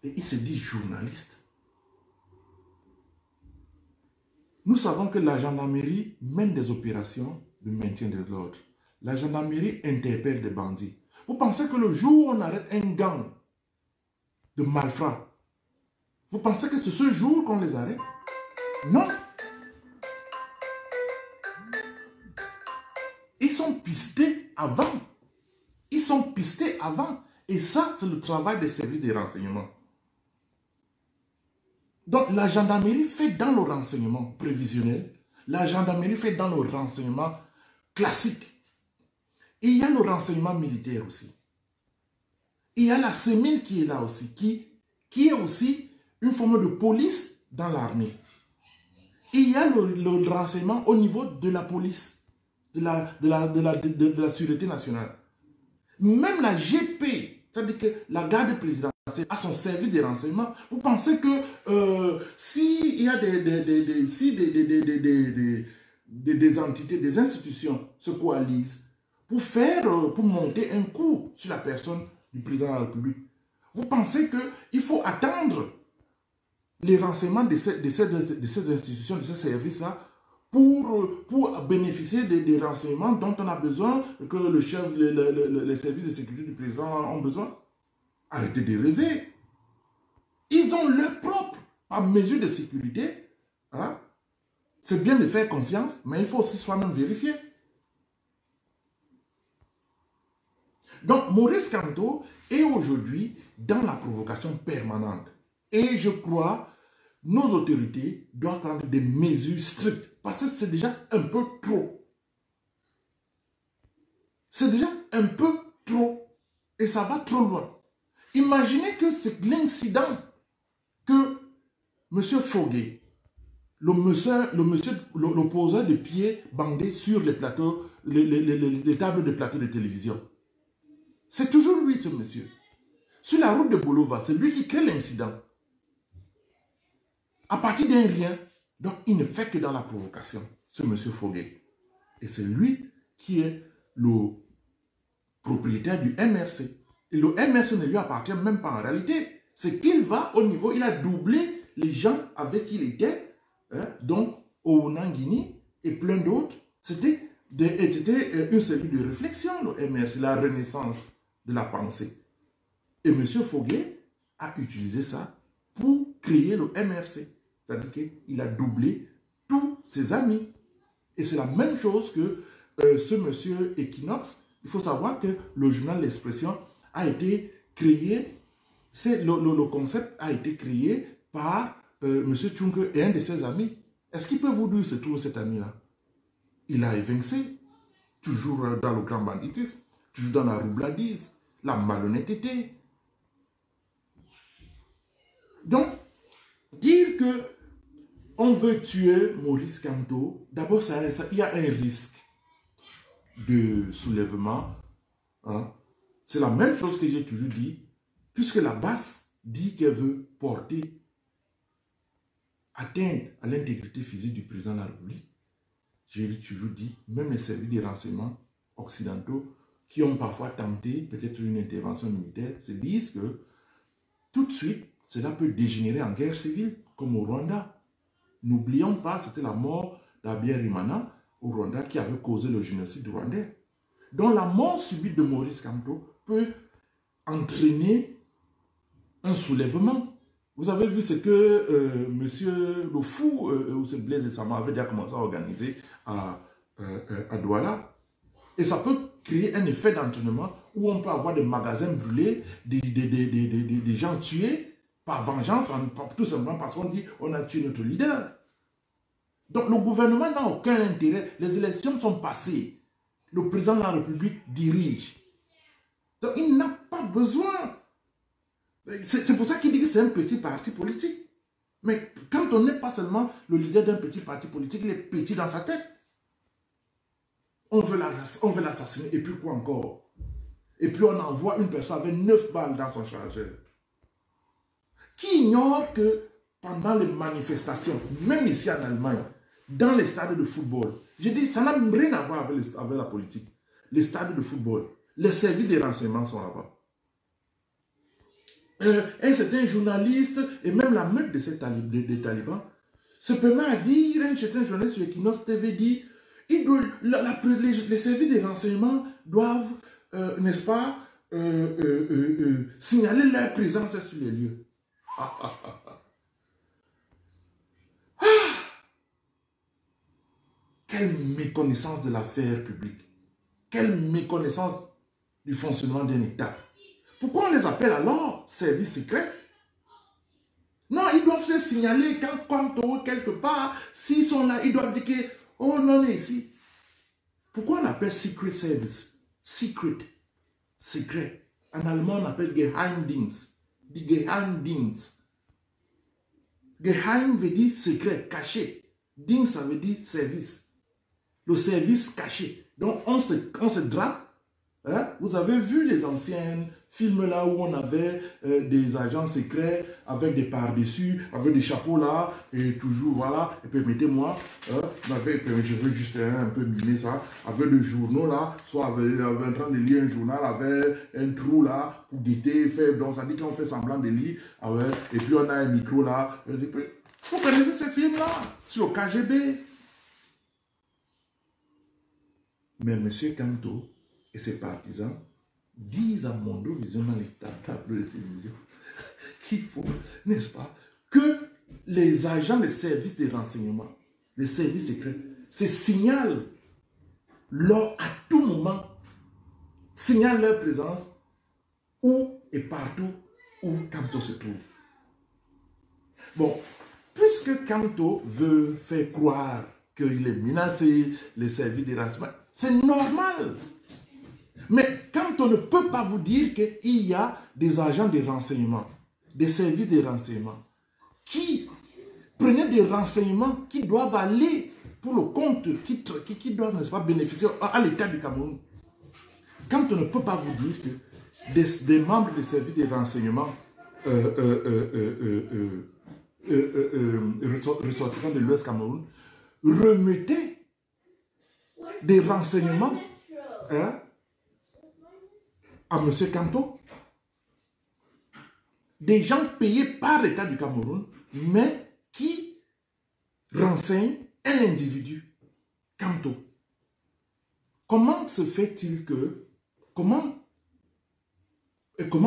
Et il se dit journaliste. Nous savons que la gendarmerie mène des opérations de maintien de l'ordre. La gendarmerie interpelle des bandits. Vous pensez que le jour où on arrête un gang de malfrats, vous pensez que c'est ce jour qu'on les arrête? Non. Ils sont pistés avant. Ils sont pistés avant. Et ça, c'est le travail des services de renseignement. Donc, la gendarmerie fait dans le renseignement prévisionnel, la gendarmerie fait dans le renseignement classique. Et il y a le renseignement militaire aussi. Il y a la CEMIL qui est là aussi, qui est aussi une forme de police dans l'armée. Il y a le renseignement au niveau de la police, de la sûreté nationale. Même la GP, c'est-à-dire que la garde présidentielle, à son service de renseignement. Vous pensez que s'il y a des entités, des institutions se coalisent pour monter un coup sur la personne du président de la République, vous pensez qu'il faut attendre les renseignements de ces institutions, de ces services-là, pour bénéficier des renseignements dont on a besoin, que les services de sécurité du président ont besoin? Arrêtez de rêver. Ils ont leur propre mesure de sécurité. Hein? C'est bien de faire confiance, mais il faut aussi soi-même vérifier. Donc, Maurice Kamto est aujourd'hui dans la provocation permanente. Et je crois nos autorités doivent prendre des mesures strictes. Parce que c'est déjà un peu trop. C'est déjà un peu trop. Et ça va trop loin. Imaginez que c'est l'incident que M. Foguet, le poseur de pieds bandés sur les plateaux, les tables de plateaux de télévision. C'est toujours lui, ce monsieur. Sur la route de Bolova, c'est lui qui crée l'incident. À partir d'un rien, donc il ne fait que dans la provocation, ce monsieur Foguet. Et c'est lui qui est le propriétaire du MRC. Et le MRC ne lui appartient même pas en réalité. C'est qu'il va au niveau, il a doublé les gens avec qui il était, hein, dont Ounangini et plein d'autres. C'était une cellule de réflexion, le MRC, la renaissance de la pensée. Et M. Foguet a utilisé ça pour créer le MRC. C'est-à-dire qu'il a doublé tous ses amis. Et c'est la même chose que ce monsieur Equinox. Il faut savoir que le journal L'Expression a été créé, le concept a été créé par M. Tchunke et un de ses amis. Est-ce qu'il peut vous dire c'est tout cet ami-là? Il a évincé, toujours dans le grand banditisme, toujours dans la roubladise, la malhonnêteté. Donc, dire que on veut tuer Maurice Kamto, d'abord, il y a un risque de soulèvement. Hein. C'est la même chose que j'ai toujours dit, puisque la base dit qu'elle veut porter atteinte à l'intégrité physique du président de la République, j'ai toujours dit, même les services de renseignement occidentaux qui ont parfois tenté peut-être une intervention militaire se disent que tout de suite, cela peut dégénérer en guerre civile, comme au Rwanda. N'oublions pas, c'était la mort d'Habyarimana au Rwanda qui avait causé le génocide rwandais. Donc la mort subite de Maurice Kamto peut entraîner un soulèvement. Vous avez vu ce que monsieur le fou, Blaise Sama avait déjà commencé à organiser à Douala. Et ça peut créer un effet d'entraînement où on peut avoir des magasins brûlés, des gens tués par vengeance, tout simplement parce qu'on dit on a tué notre leader. Donc le gouvernement n'a aucun intérêt. Les élections sont passées. Le président de la République dirige. Donc il n'a pas besoin. C'est pour ça qu'il dit que c'est un petit parti politique. Mais quand on n'est pas seulement le leader d'un petit parti politique, il est petit dans sa tête. On veut l'assassiner. Et puis quoi encore? Et puis on envoie une personne avec 9 balles dans son chargeur. Qui ignore que pendant les manifestations, même ici en Allemagne, dans les stades de football, j'ai dit, ça n'a rien à voir avec la politique. Les stades de football, les services de renseignement sont là-bas. Un certain journaliste et même la meute des talibans se permet à dire, un certain journaliste sur Equinox TV dit, les services de renseignement doivent, n'est-ce pas, signaler leur présence sur les lieux. Quelle méconnaissance de l'affaire publique. Quelle méconnaissance du fonctionnement d'un État. Pourquoi on les appelle alors services secrets? Non, ils doivent se signaler quand quelque part, s'ils sont là, ils doivent dire que, oh non, on est ici. Pourquoi on appelle secret service? Secret. Secret. En allemand, on appelle Geheimdienst. Die Geheimdienst. Geheim veut dire secret, caché. Dienst, ça veut dire service. Le service caché. Donc, on se drape. Hein? Vous avez vu les anciens films là où on avait des agents secrets avec des par-dessus, avec des chapeaux là, et toujours, voilà, et permettez-moi, je veux juste un peu mimer ça, avec le journaux là, soit avec en train de lire un journal, avec un trou là, pour guetter, faire, donc ça dit qu'on fait semblant de lire, et puis on a un micro là, vous connaissez ces films là, sur le KGB. Mais M. Kamto et ses partisans disent à Mondovision dans les tableaux de télévision qu'il faut, n'est-ce pas, que les agents des services de renseignement, des services secrets, se signalent à tout moment, signalent leur présence où et partout où Kamto se trouve. Bon, puisque Kamto veut faire croire qu'il est menacé, les services de renseignement, c'est normal. Mais quand on ne peut pas vous dire qu'il y a des agents de renseignement, des services de renseignement, qui prenaient des renseignements qui doivent aller pour le compte, qui doivent, n'est-ce pas, bénéficier à l'État du Cameroun. Quand on ne peut pas vous dire que des membres des services de renseignement ressortissants de l'Ouest Cameroun remettaient des renseignements à M. Kamto, des gens payés par l'État du Cameroun, mais qui renseignent un individu, Kamto. Comment se fait-il que, comment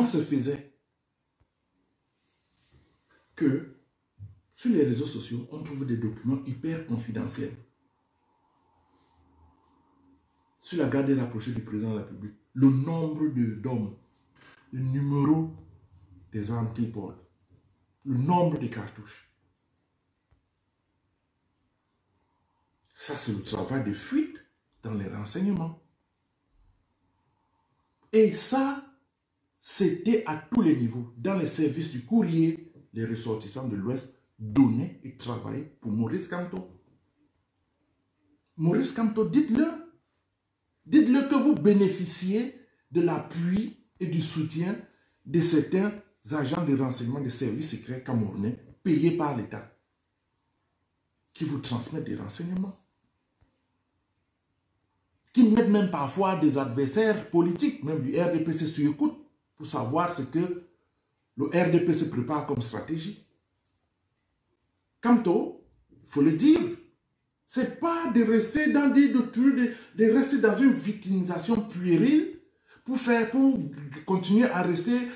se faisait que sur les réseaux sociaux, on trouve des documents hyper confidentiels sur la garde rapprochée du président de la République, le nombre d'hommes, le numéro des armes qu'il porte, le nombre de cartouches. Ça, c'est le travail de fuite dans les renseignements. Et ça, c'était à tous les niveaux. Dans les services du courrier, les ressortissants de l'Ouest donnaient et travaillaient pour Maurice Kamto. Maurice Kamto, dites-le. Dites-le que vous bénéficiez de l'appui et du soutien de certains agents de renseignement des services secrets camerounais payés par l'État qui vous transmettent des renseignements, qui mettent même parfois des adversaires politiques, même du RDPC sur écoute, pour savoir ce que le RDP se prépare comme stratégie. Camto, il faut le dire, c'est pas de rester dans de rester dans une victimisation puérile pour continuer à rester,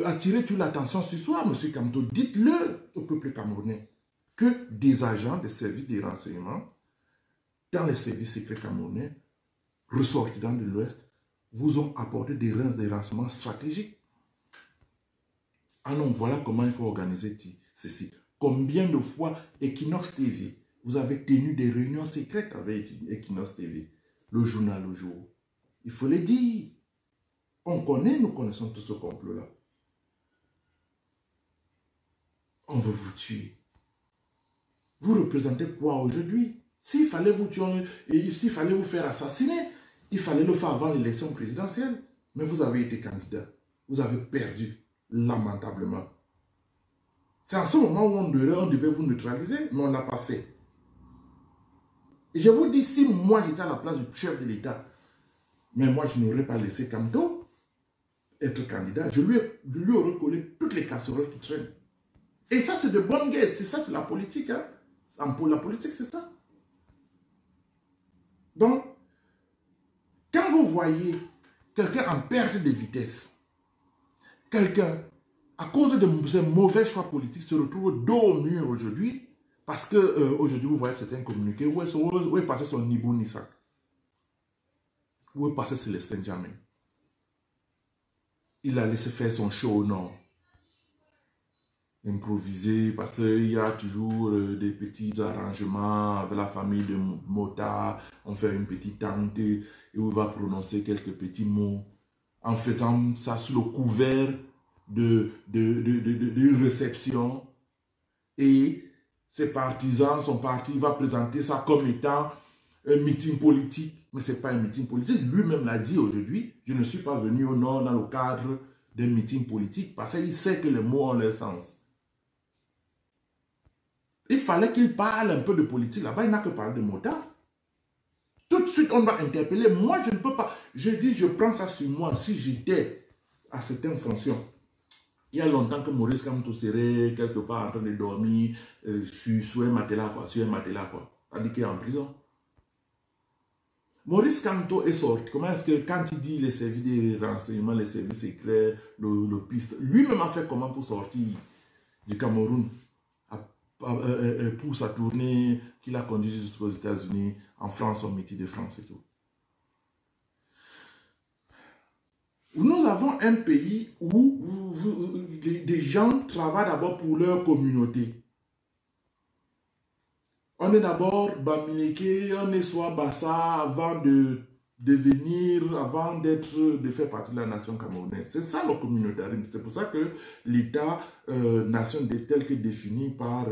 attirer toute l'attention sur soi, monsieur Camto. Dites-le au peuple camerounais que des agents des services de renseignement dans les services secrets camerounais, ressortissants de l'Ouest, vous ont apporté des renseignements stratégiques. Ah non, voilà comment il faut organiser ceci. Combien de fois Equinox TV, vous avez tenu des réunions secrètes avec Equinox TV, le journal le jour. Il faut le dire. Nous connaissons tout ce complot-là. On veut vous tuer. Vous représentez quoi aujourd'hui? S'il fallait vous tuer, s'il fallait vous faire assassiner, il fallait le faire avant l'élection présidentielle. Mais vous avez été candidat. Vous avez perdu, lamentablement. C'est en ce moment où on devait vous neutraliser, mais on ne l'a pas fait. Et je vous dis, si moi j'étais à la place du chef de l'État, mais moi je n'aurais pas laissé Camto être candidat, je lui aurais collé toutes les casseroles qui traînent. Et ça, c'est de bonne guerre. C'est ça, c'est la politique. Hein? Pour la politique, c'est ça. Donc, quand vous voyez quelqu'un en perte de vitesse, quelqu'un, à cause de ses mauvais choix politiques, se retrouve dos au mur aujourd'hui, parce que aujourd'hui, vous voyez certains communiqués, où est passé son Nibou Nissak? Où est passé Célestin Djamé? Il a laissé faire son show, non? Improvisé, parce qu'il y a toujours des petits arrangements avec la famille de Mota. On fait une petite tente et on va prononcer quelques petits mots en faisant ça sous le couvert d'une réception. Et ses partisans, son parti va présenter ça comme étant un meeting politique. Mais ce n'est pas un meeting politique. Lui-même l'a dit aujourd'hui. Je ne suis pas venu au Nord dans le cadre d'un meeting politique parce qu'il sait que les mots ont leur sens. Il fallait qu'il parle un peu de politique là-bas. Il n'a que parlé de Mota. Tout de suite, on va interpeller. Moi, je ne peux pas. Je dis, je prends ça sur moi. Si j'étais à certaines fonctions. Il y a longtemps que Maurice Kamto serait quelque part en train de dormir sur un matelas, quoi. Sur un matelas, quoi. Tandis qu'il est en prison. Maurice Kamto est sorti. Comment est-ce que, quand il dit les services de renseignement, les services secrets, le piste, lui-même a fait comment pour sortir du Cameroun pour sa tournée qu'il a conduite jusqu'aux États-Unis, en France, au métier de France et tout. Nous avons un pays où des gens travaillent d'abord pour leur communauté. On est d'abord Bamileke, on est soit Bassa avant de devenir, avant de faire partie de la nation camerounaise. C'est ça le communautarisme. C'est pour ça que l'État, nation tel que défini par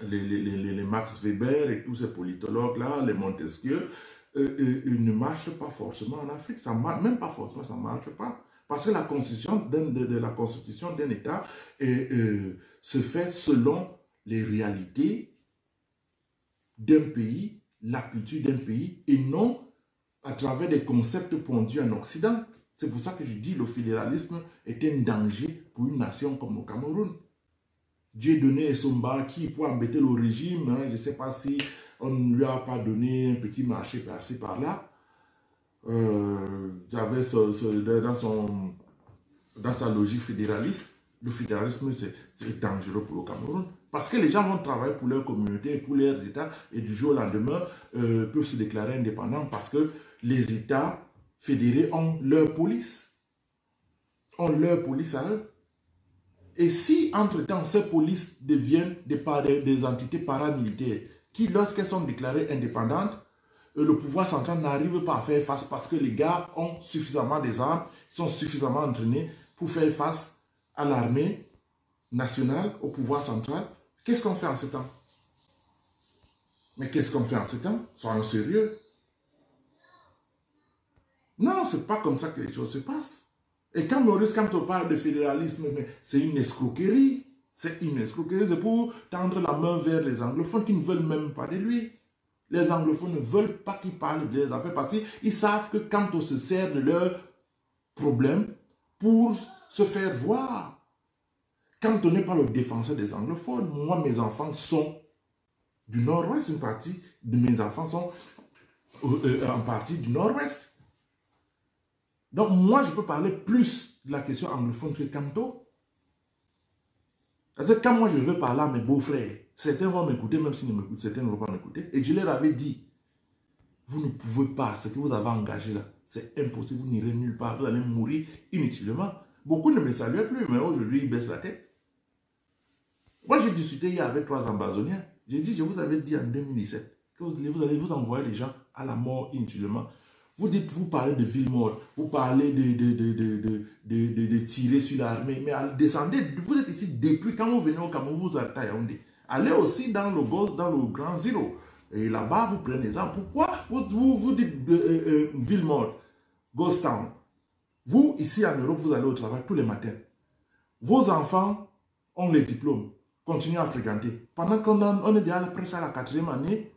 les Max Weber et tous ces politologues-là, les Montesquieu, ne marche pas forcément en Afrique. Ça marche, même pas forcément, ça ne marche pas. Parce que la constitution d'un État se fait selon les réalités d'un pays, la culture d'un pays, et non à travers des concepts pondus en Occident. C'est pour ça que je dis que le fédéralisme est un danger pour une nation comme le Cameroun. Dieudonné Essomba, qui pour embêter le régime, hein, je ne sais pas si on ne lui a pas donné un petit marché par-ci par-là. Dans sa logique fédéraliste, le fédéralisme c'est dangereux pour le Cameroun. Parce que les gens vont travailler pour leur communauté, pour leur État, et du jour au lendemain, peuvent se déclarer indépendants parce que les États fédérés ont leur police. Ont leur police à eux. Et si, entre-temps, ces polices deviennent des entités paramilitaires qui, lorsqu'elles sont déclarées indépendantes, le pouvoir central n'arrive pas à faire face parce que les gars ont suffisamment des armes, sont suffisamment entraînés pour faire face à l'armée nationale, au pouvoir central. Qu'est-ce qu'on fait en ce temps? Mais qu'est-ce qu'on fait en ce temps? Soyons sérieux. Non, ce n'est pas comme ça que les choses se passent. Et quand Maurice Kamto parle de fédéralisme, c'est une escroquerie. C'est une escroquerie. C'est pour tendre la main vers les anglophones qui ne veulent même pas de lui. Les anglophones ne veulent pas qu'il parle des affaires parce qu'ils savent que Kamto se sert de leurs problèmes pour se faire voir. Kamto n'est pas le défenseur des anglophones. Moi, mes enfants sont du nord-ouest. Une partie de mes enfants sont en partie du nord-ouest. Donc, moi, je peux parler plus de la question anglophone que Kamto. Parce que quand moi, je veux parler à mes beaux-frères, certains vont m'écouter, même s'ils ne m'écoutent, certains ne vont pas m'écouter. Et je leur avais dit, vous ne pouvez pas, ce que vous avez engagé là, c'est impossible, vous n'irez nulle part, vous allez mourir inutilement. Beaucoup ne me saluaient plus, mais aujourd'hui, ils baissent la tête. Moi, j'ai discuté hier avec 3 ambazoniens. J'ai dit, je vous avais dit en 2017 que vous allez vous envoyer les gens à la mort inutilement. Vous dites, vous parlez de ville morte, vous parlez de tirer sur l'armée, mais descendez, vous êtes ici depuis quand vous venez au Cameroun, vous êtes à Yaoundé. Allez aussi dans le Golfe, dans le Grand Zéro. Et là-bas, vous prenez les gens. Pourquoi vous dites ville morte, Ghost Town? Vous, ici en Europe, vous allez au travail tous les matins. Vos enfants ont les diplômes, continuez à fréquenter. Pendant qu'on est déjà presque à la 4e année,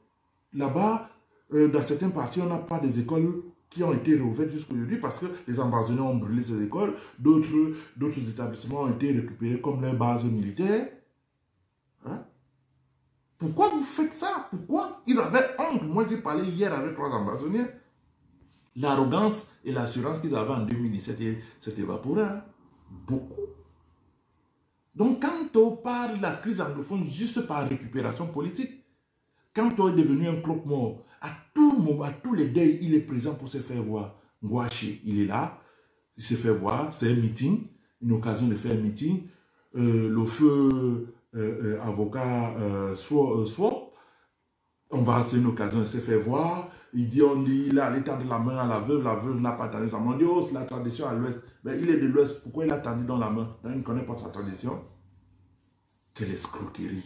là-bas, dans certaines parties, on n'a pas des écoles qui ont été réouvertes jusqu'aujourd'hui parce que les ambassadeurs ont brûlé ces écoles. D'autres établissements ont été récupérés comme les bases militaires. Hein? Pourquoi vous faites ça? Pourquoi? Ils avaient honte. Moi, j'ai parlé hier avec 3 ambassadeurs. L'arrogance et l'assurance qu'ils avaient en 2017 s'est évaporée. Hein? Beaucoup. Donc, quand on parle de la crise anglophone juste par récupération politique, quand on est devenu un croque-mort, à tout moment, à tous les deuils, il est présent pour se faire voir. Ngouaché, il est là, il se fait voir, c'est un meeting, une occasion de faire un meeting. Le feu avocat Swap, on va, c'est une occasion de se faire voir. Il a allé tendre la main à la veuve n'a pas tendu sa main. On dit, oh, c'est la tradition à l'ouest. Mais il est de l'ouest, pourquoi il a tendu dans la main? Il ne connaît pas sa tradition. Quelle escroquerie.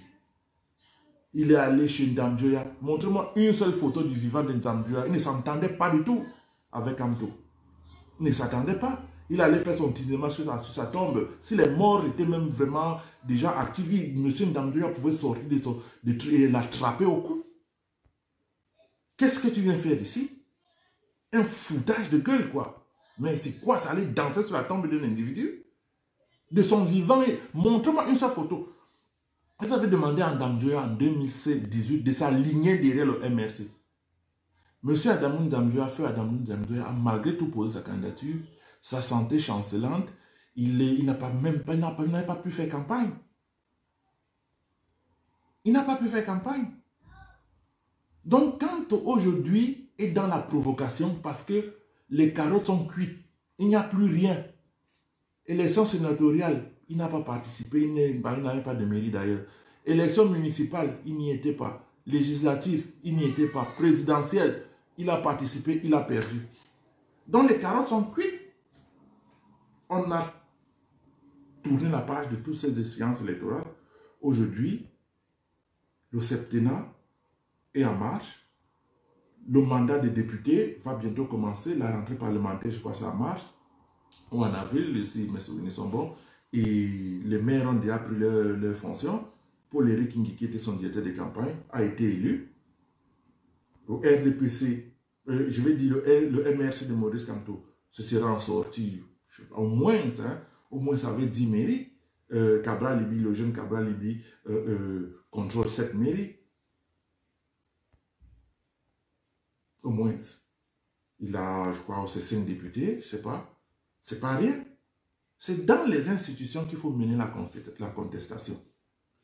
Il est allé chez Ndamjoya. Montrez-moi une seule photo du vivant de Ndamjoya. Il ne s'entendait pas du tout avec Kamto. Il ne s'attendait pas. Il allait faire son cinéma sur sa tombe. Si les morts étaient même vraiment déjà actifs, M. Ndamjoya pouvait sortir et l'attraper au cou. Qu'est-ce que tu viens faire ici? Un foutage de gueule, quoi. Mais c'est quoi ça? Aller danser sur la tombe d'un individu? De son vivant. Montrez-moi une seule photo. Vous avez demandé à Ndamjoya en 2017 de s'aligner derrière le MRC. Monsieur Adamou Ndamjoya, feu Adamou Ndamjoya, a malgré tout posé sa candidature, sa santé chancelante, il n'a pas pu faire campagne. Il n'a pas pu faire campagne. Donc, quand aujourd'hui est dans la provocation, parce que les carottes sont cuites, il n'y a plus rien. Élection sénatoriale, il n'a pas participé, il n'avait pas de mairie d'ailleurs. Élection municipale, il n'y était pas. Législative, il n'y était pas. Présidentielle, il a participé, il a perdu. Donc les carottes sont cuites. On a tourné la page de toutes ces échéances électorales. Aujourd'hui, le septennat est en marche. Le mandat des députés va bientôt commencer. La rentrée parlementaire, je crois, c'est en mars ou en avril, si mes souvenirs sont bons. Et les maires ont déjà pris leur fonction. Paul Éric Ngiki, qui était son directeur de campagne, a été élu. Le RDPC, je vais dire le MRC de Maurice Kamto, se sera en sorti, au moins ça avait 10 mairies. Cabral Libi, le jeune Cabral Libi, contrôle 7 mairies. Au moins, il a, je crois, ses 5 députés, je ne sais pas. C'est pas rien. C'est dans les institutions qu'il faut mener la contestation,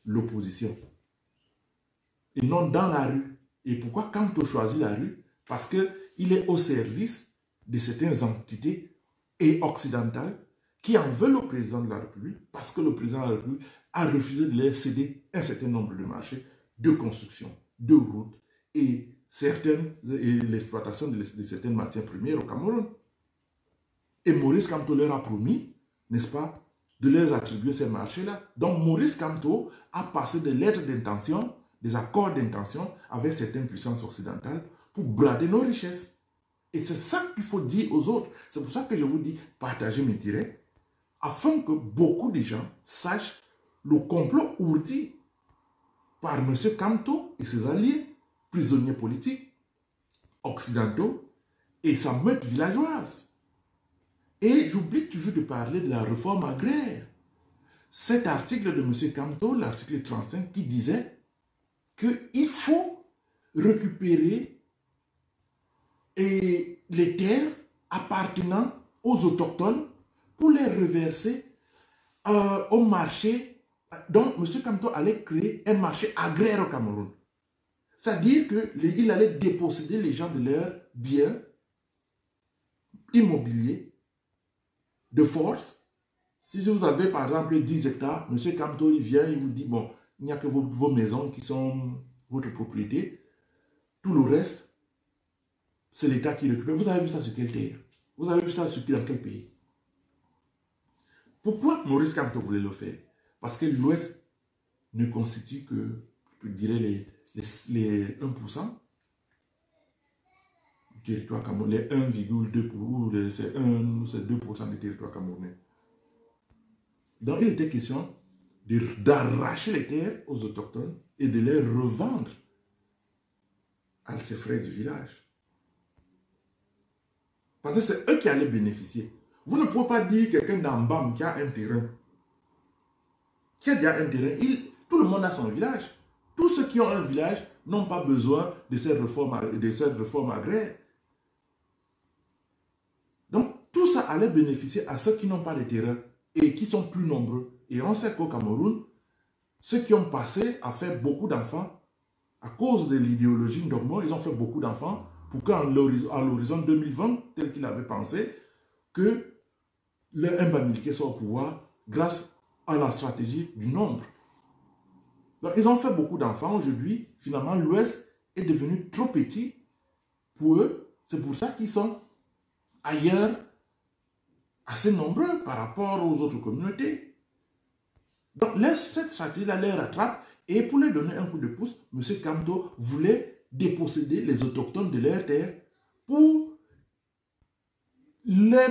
l'opposition. Et non dans la rue. Et pourquoi Kamto choisit la rue? Parce qu'il est au service de certaines entités et occidentales qui en veulent au président de la République parce que le président de la République a refusé de leur céder un certain nombre de marchés, de construction, de routes et l'exploitation de certaines matières premières au Cameroun. Et Maurice Kamto leur a promis, n'est-ce pas, de leur attribuer ces marchés-là. Donc Maurice Kamto a passé des lettres d'intention, des accords d'intention avec certaines puissances occidentales pour brader nos richesses. Et c'est ça qu'il faut dire aux autres. C'est pour ça que je vous dis, partagez mes directs, afin que beaucoup de gens sachent le complot ourdi par M. Kamto et ses alliés, prisonniers politiques, occidentaux, et sa meute villageoise. Et j'oublie toujours de parler de la réforme agraire. Cet article de M. Kamto, l'article 35, qui disait qu'il faut récupérer les terres appartenant aux autochtones pour les reverser au marché. Donc, M. Kamto allait créer un marché agraire au Cameroun. C'est-à-dire qu'il allait déposséder les gens de leurs biens immobiliers de force. Si vous avez par exemple 10 hectares, M. Kamto il vient, il vous dit, bon, il n'y a que vos maisons qui sont votre propriété. Tout le reste, c'est l'État qui récupère. Vous avez vu ça sur quelle terre? Vous avez vu ça dans quel pays? Pourquoi Maurice Kamto voulait le faire? Parce que l'Ouest ne constitue que, je dirais, les 1% du territoire camerounais, les 1,2%, c'est 2% du territoire camerounais. Donc il était question d'arracher les terres aux autochtones et de les revendre à ses frères du village. Parce que c'est eux qui allaient bénéficier. Vous ne pouvez pas dire quelqu'un d'Ambam qui a un terrain. Qui a déjà un terrain. Tout le monde a son village. Tous ceux qui ont un village n'ont pas besoin de cette réforme agraire. Donc, tout ça allait bénéficier à ceux qui n'ont pas de terrain et qui sont plus nombreux. Et on sait qu'au Cameroun, ceux qui ont passé à faire beaucoup d'enfants, à cause de l'idéologie Ndogmo, ils ont fait beaucoup d'enfants pour qu'à l'horizon 2020, tel qu'il avait pensé, que le Mbamileke soit au pouvoir grâce à la stratégie du nombre. Donc, ils ont fait beaucoup d'enfants. Aujourd'hui, finalement, l'Ouest est devenu trop petit pour eux. C'est pour ça qu'ils sont ailleurs assez nombreux par rapport aux autres communautés. Donc, cette stratégie-là les rattrape et pour les donner un coup de pouce, M. Kamto voulait déposséder les autochtones de leurs terres pour les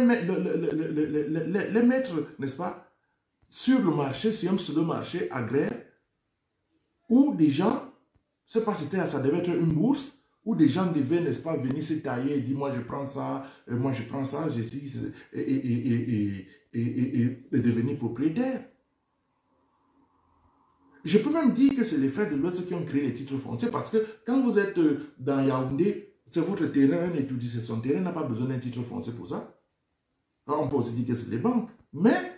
mettre, n'est-ce pas, sur le marché, sur le marché agraire, où des gens, je ne sais pas si ça devait être une bourse, où des gens devaient, n'est-ce pas, venir se tailler et dire, moi je prends ça, moi je prends ça, et devenir propriétaire. Je peux même dire que c'est les frères de l'Ouest qui ont créé les titres fonciers, parce que quand vous êtes dans Yaoundé, c'est votre terrain, et tout dit, c'est son terrain, n'a pas besoin d'un titre foncier pour ça. Alors, on peut aussi dire que c'est les banques. Mais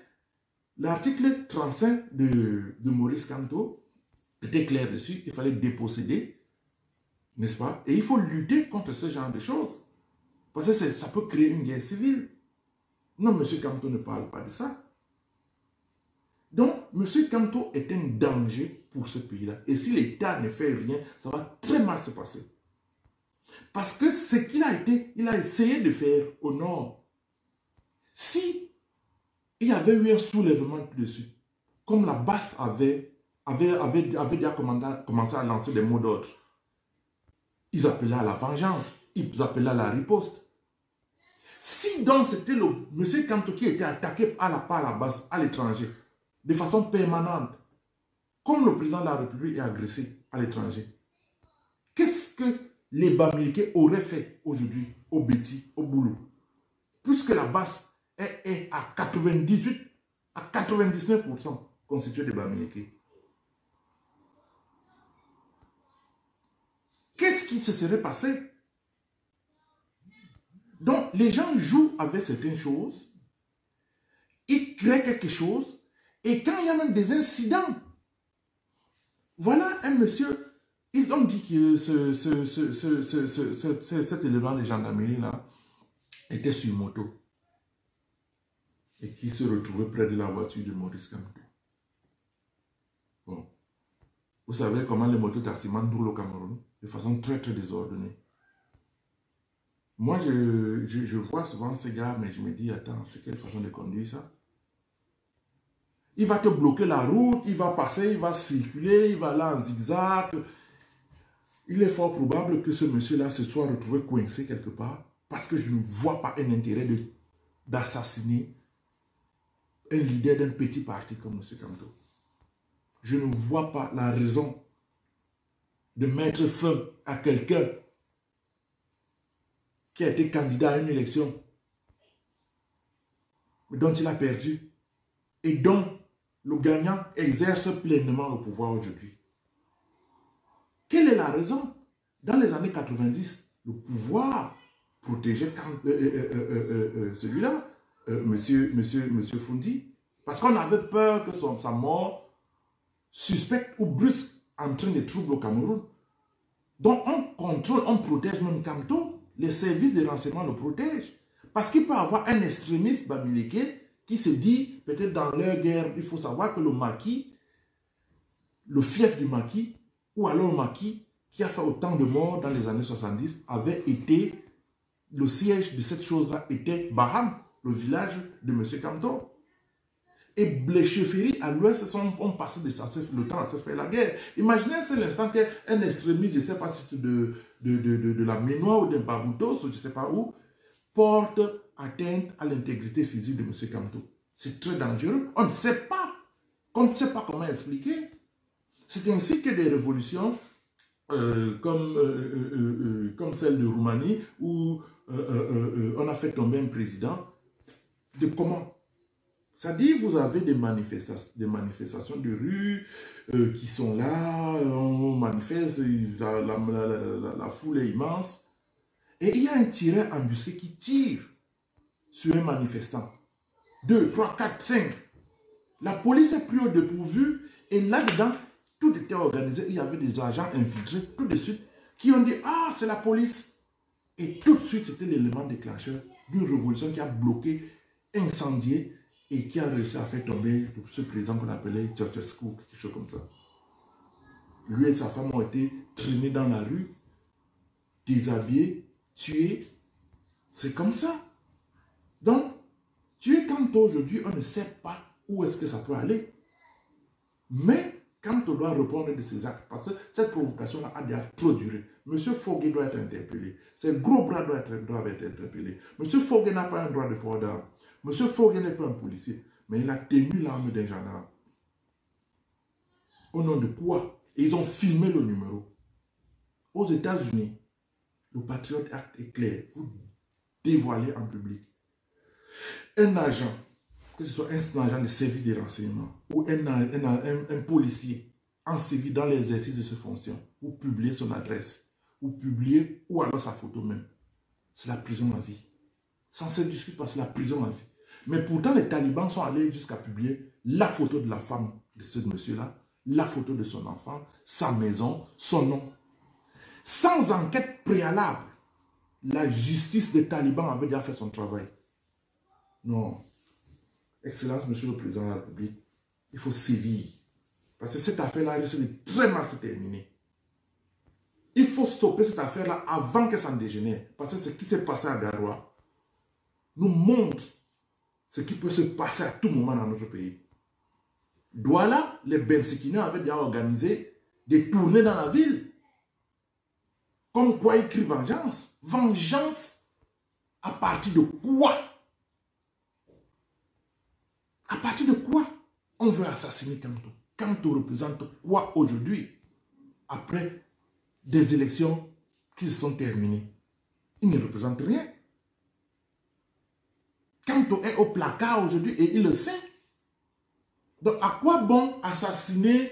l'article 35 de Maurice Kamto était clair dessus, il fallait déposséder, n'est-ce pas? Et il faut lutter contre ce genre de choses. Parce que ça peut créer une guerre civile. Non, M. Kamto ne parle pas de ça. Donc, M. Kamto est un danger pour ce pays-là. Et si l'État ne fait rien, ça va très mal se passer. Parce que ce qu'il il a essayé de faire au nord, si il y avait eu un soulèvement dessus, comme la basse avait déjà commencé à lancer des mots d'ordre, ils appelaient à la vengeance, ils appelaient à la riposte. Si donc c'était le M. Kamto qui était attaqué par la basse à l'étranger, de façon permanente, comme le président de la République est agressé à l'étranger, qu'est-ce que les Bamileke auraient fait aujourd'hui au Béti, au Boulou, puisque la basse est à 98, à 99% constituée de Bamileke? Qu'est-ce qui se serait passé? Donc, les gens jouent avec certaines choses, ils créent quelque chose, et quand il y a même des incidents, voilà un monsieur, ils ont dit que cet élément de gendarmerie-là était sur moto et qui se retrouvait près de la voiture de Maurice Kamto. Bon. Vous savez comment les mototaximans roulent au Cameroun? De façon très très désordonnée. Moi, je vois souvent ces gars, mais je me dis, attends, c'est quelle façon de conduire ça? Il va te bloquer la route, il va passer, il va circuler, il va aller en zigzag. Il est fort probable que ce monsieur-là se soit retrouvé coincé quelque part Parce que je ne vois pas un intérêt d'assassiner un leader d'un petit parti comme M. Kamto. Je ne vois pas la raison de mettre fin à quelqu'un qui a été candidat à une élection dont il a perdu et dont le gagnant exerce pleinement le pouvoir aujourd'hui. Quelle est la raison? Dans les années 90, le pouvoir protégeait celui-là, monsieur Fundi, parce qu'on avait peur que sa mort suspecte ou brusque entraîne des troubles au Cameroun. Donc on contrôle, on protège même Kamto, les services de renseignement le protègent. Parce qu'il peut y avoir un extrémiste bamileke qui se dit, peut-être dans leur guerre, il faut savoir que le maquis, le fief du maquis, ou alors le maquis, qui a fait autant de morts dans les années 70, avait été, le siège de cette chose-là était Baham, le village de M. Kamto. Et les chefferies à l'ouest ont passé le temps à se faire la guerre. Imaginez un seul instant qu'un extrémiste, je ne sais pas si c'est de la Ménois ou d'un Baboutos, ou je ne sais pas où, porte atteinte à l'intégrité physique de M. Kamto. C'est très dangereux. On ne sait pas. On ne sait pas comment expliquer. C'est ainsi que des révolutions comme celle de Roumanie, où on a fait tomber un président. De comment? Ça dit, vous avez des manifestations de rue qui sont là, on manifeste, la foule est immense. Et il y a un tireur embusqué qui tire sur un manifestant. 2, 3, 4, 5. La police est pris au dépourvu et là-dedans, tout était organisé. Il y avait des agents infiltrés tout de suite qui ont dit « Ah, c'est la police !» Et tout de suite, c'était l'élément déclencheur d'une révolution qui a bloqué, incendié et qui a réussi à faire tomber ce président qu'on appelait Ceausescu, quelque chose comme ça. Lui et sa femme ont été traînés dans la rue, déshabillés, tués. C'est comme ça. Donc, tuer Kamto aujourd'hui, on ne sait pas où est-ce que ça peut aller. Mais Kamto doit répondre de ses actes parce que cette provocation-là a déjà trop duré. Monsieur Fogé doit être interpellé. Ses gros bras doivent être interpellés. Monsieur Fogé n'a pas un droit de port d'armes. Monsieur Fogé n'est pas un policier, mais il a tenu l'arme d'un gendarme. Au nom de quoi? Et ils ont filmé le numéro. Aux États-Unis, le Patriot Act est clair. Vous dévoilez en public. Un agent, que ce soit un agent de service de renseignement ou un policier en série dans l'exercice de ses fonctions, vous publiez son adresse, vous publiez ou alors sa photo même. C'est la prison à vie. Sans se discuter, parce que c'est la prison à vie. Mais pourtant, les talibans sont allés jusqu'à publier la photo de la femme de ce monsieur-là, la photo de son enfant, sa maison, son nom. Sans enquête préalable, la justice des talibans avait déjà fait son travail. Non. Excellence, Monsieur le Président de la République, il faut sévir. Parce que cette affaire-là risque de très mal se terminer. Il faut stopper cette affaire-là avant que ça ne dégénère. Parce que ce qui s'est passé à Garoua nous montre ce qui peut se passer à tout moment dans notre pays. Douala, les Bensikina avaient déjà organisé des tournées dans la ville. Comme quoi écrit vengeance. Vengeance à partir de quoi? À partir de quoi on veut assassiner Kamto? Kamto représente quoi aujourd'hui? Après des élections qui se sont terminées. Il ne représente rien. Kamto est au placard aujourd'hui et il le sait. Donc à quoi bon assassiner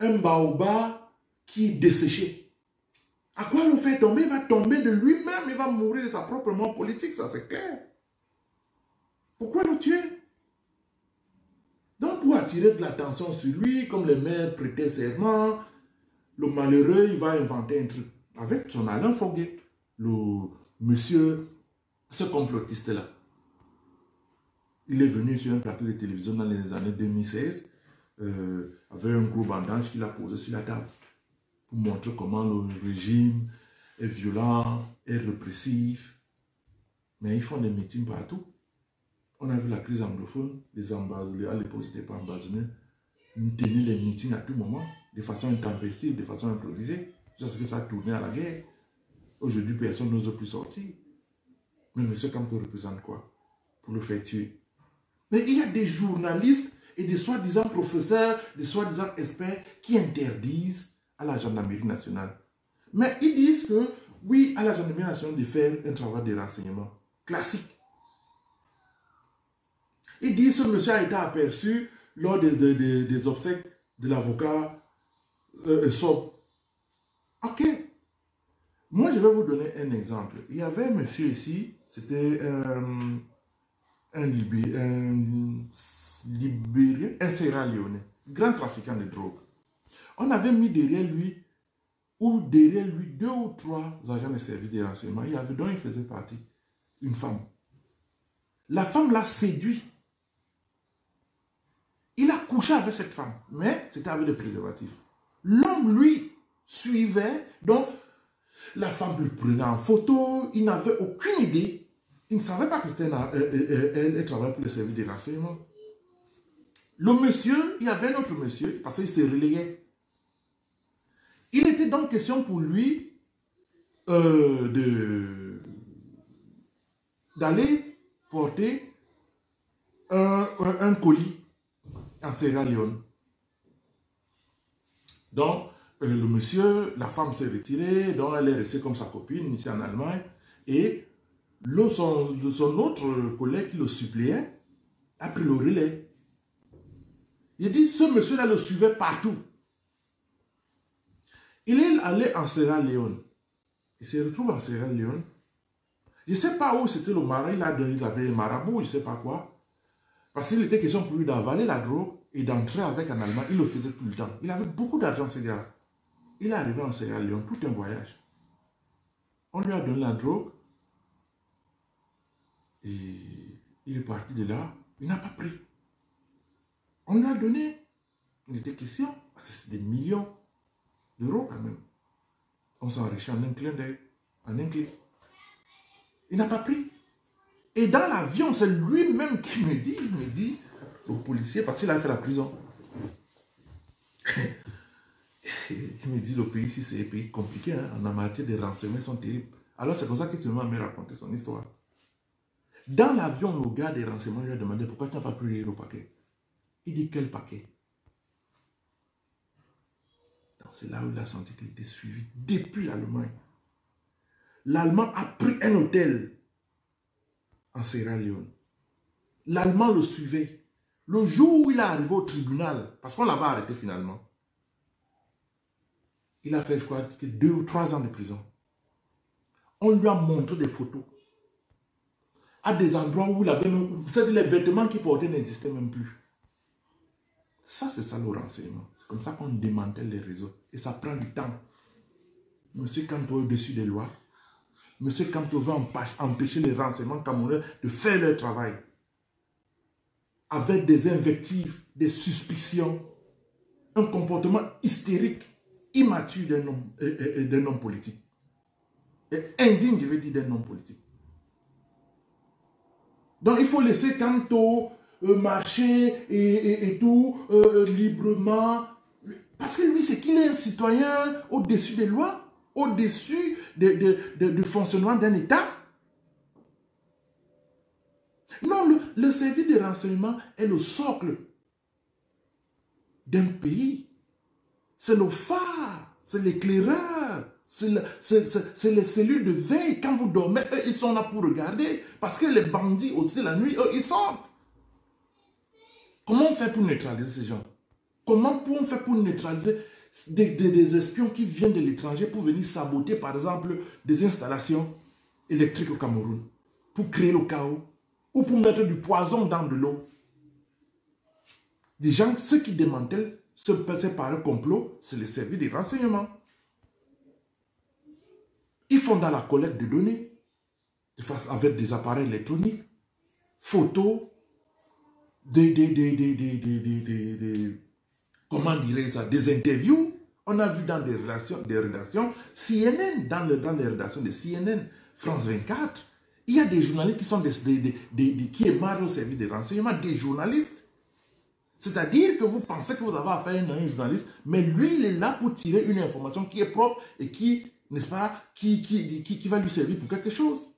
un baobab qui est desséché? À quoi le faire tomber? Il va tomber de lui-même, il va mourir de sa propre mort politique, ça c'est clair. Pourquoi le tuer? Donc pour attirer de l'attention sur lui, comme les maires prêtaient serment, le malheureux, il va inventer un truc. Avec son Alain Foguet, le monsieur, ce complotiste-là. Il est venu sur un plateau de télévision dans les années 2016, avec un gros bandage qu'il a posé sur la table, pour montrer comment le régime est violent, est répressif. Mais ils font des meetings partout. On a vu la crise anglophone, les embasamés, à l'époque c'était pas embasamés, ils tenaient les meetings à tout moment, de façon intempestive, de façon improvisée, jusqu'à ce que ça a tourné à la guerre. Aujourd'hui, personne n'ose plus sortir. Mais M. Kamto représente quoi pour le faire tuer? Mais il y a des journalistes et des soi-disant professeurs, des soi-disant experts qui interdisent à la gendarmerie nationale. Mais ils disent que oui, à la gendarmerie nationale de faire un travail de renseignement classique. Ils disent que ce monsieur a été aperçu lors des obsèques de l'avocat Sob. Ok. Moi, je vais vous donner un exemple. Il y avait un monsieur ici, c'était un Libérien, un Sierra Leone, grand trafiquant de drogue. On avait mis derrière lui, deux ou trois agents de service de renseignement. Il y avait, dont il faisait partie, une femme. La femme l'a séduit. Il a couché avec cette femme, mais c'était avec des préservatifs. L'homme, lui, suivait, donc la femme le prenait en photo, il n'avait aucune idée. Il ne savait pas que c'était elle travaillait pour le service de renseignement. Le monsieur, il y avait un autre monsieur, parce qu'il se relayait. Il était donc question pour lui d'aller porter un colis en Sierra Leone. Donc, le monsieur, la femme s'est retirée, donc elle est restée comme sa copine ici en Allemagne. Et son autre collègue qui le suppléait a pris le relais. Il dit, ce monsieur-là le suivait partout. Il est allé en Sierra Leone. Il se retrouve en Sierra Leone. Je ne sais pas où c'était le marabout, il avait un marabout, je ne sais pas quoi. Parce qu'il était question pour lui d'avaler la drogue et d'entrer avec en Allemagne. Il le faisait tout le temps. Il avait beaucoup d'argent, ce gars. Il est arrivé en Sierra Leone, tout un voyage. On lui a donné la drogue. Et il est parti de là. Il n'a pas pris. On lui a donné. Il était question. C'est des millions d'euros quand même. On s'est enrichi en un clin d'œil. En un clic. Il n'a pas pris. Et dans l'avion, c'est lui-même qui me dit, au policier, parce qu'il a fait la prison. Il me dit, le pays ici, c'est un pays compliqué. Hein? En matière de renseignements, ils sont terribles. Alors, c'est comme ça qu'il m'a raconté son histoire. Dans l'avion, le gars des renseignements lui a demandé, pourquoi tu n'as pas pris le paquet? Il dit, quel paquet? C'est là où il a senti qu'il était suivi depuis l'Allemagne. L'Allemand a pris un hôtel en Sierra Leone. L'Allemand le suivait. Le jour où il est arrivé au tribunal, parce qu'on l'avait arrêté finalement, il a fait, je crois, 2 ou 3 ans de prison. On lui a montré des photos. À des endroits où il avait, les vêtements qu'il portait n'existaient même plus. Ça, c'est ça le renseignement. C'est comme ça qu'on démantèle les réseaux. Et ça prend du temps. Monsieur Kamto est au-dessus des lois. Monsieur Kamto veut empêcher les renseignements camerounais de faire leur travail. Avec des invectives, des suspicions, un comportement hystérique, immature d'un homme politique. Et indigne, je veux dire, d'un homme politique. Donc il faut laisser Kamto marcher et tout, librement. Parce que lui, c'est qu'il est un citoyen au-dessus des lois, au-dessus du fonctionnement d'un État. Non, le service de renseignement est le socle d'un pays. C'est le phare, c'est l'éclaireur, c'est les cellules de veille. Quand vous dormez, eux, ils sont là pour regarder. Parce que les bandits aussi, la nuit, eux, ils sortent. Comment on fait pour neutraliser ces gens? Comment on fait pour neutraliser des espions qui viennent de l'étranger pour venir saboter, par exemple, des installations électriques au Cameroun, pour créer le chaos, ou pour mettre du poison dans de l'eau? Des gens, ceux qui démantèlent, se passer par un complot, c'est le service des renseignements. Ils font dans la collecte de données, avec des appareils électroniques, photos, comment dirais-je ça, des interviews. On a vu dans des rédactions CNN, dans les rédactions de CNN, France 24, il y a des journalistes qui sont qui émarrent au service des renseignements, des journalistes. C'est-à-dire que vous pensez que vous avez affaire à un journaliste, mais lui, il est là pour tirer une information qui est propre et qui, n'est-ce pas, qui va lui servir pour quelque chose.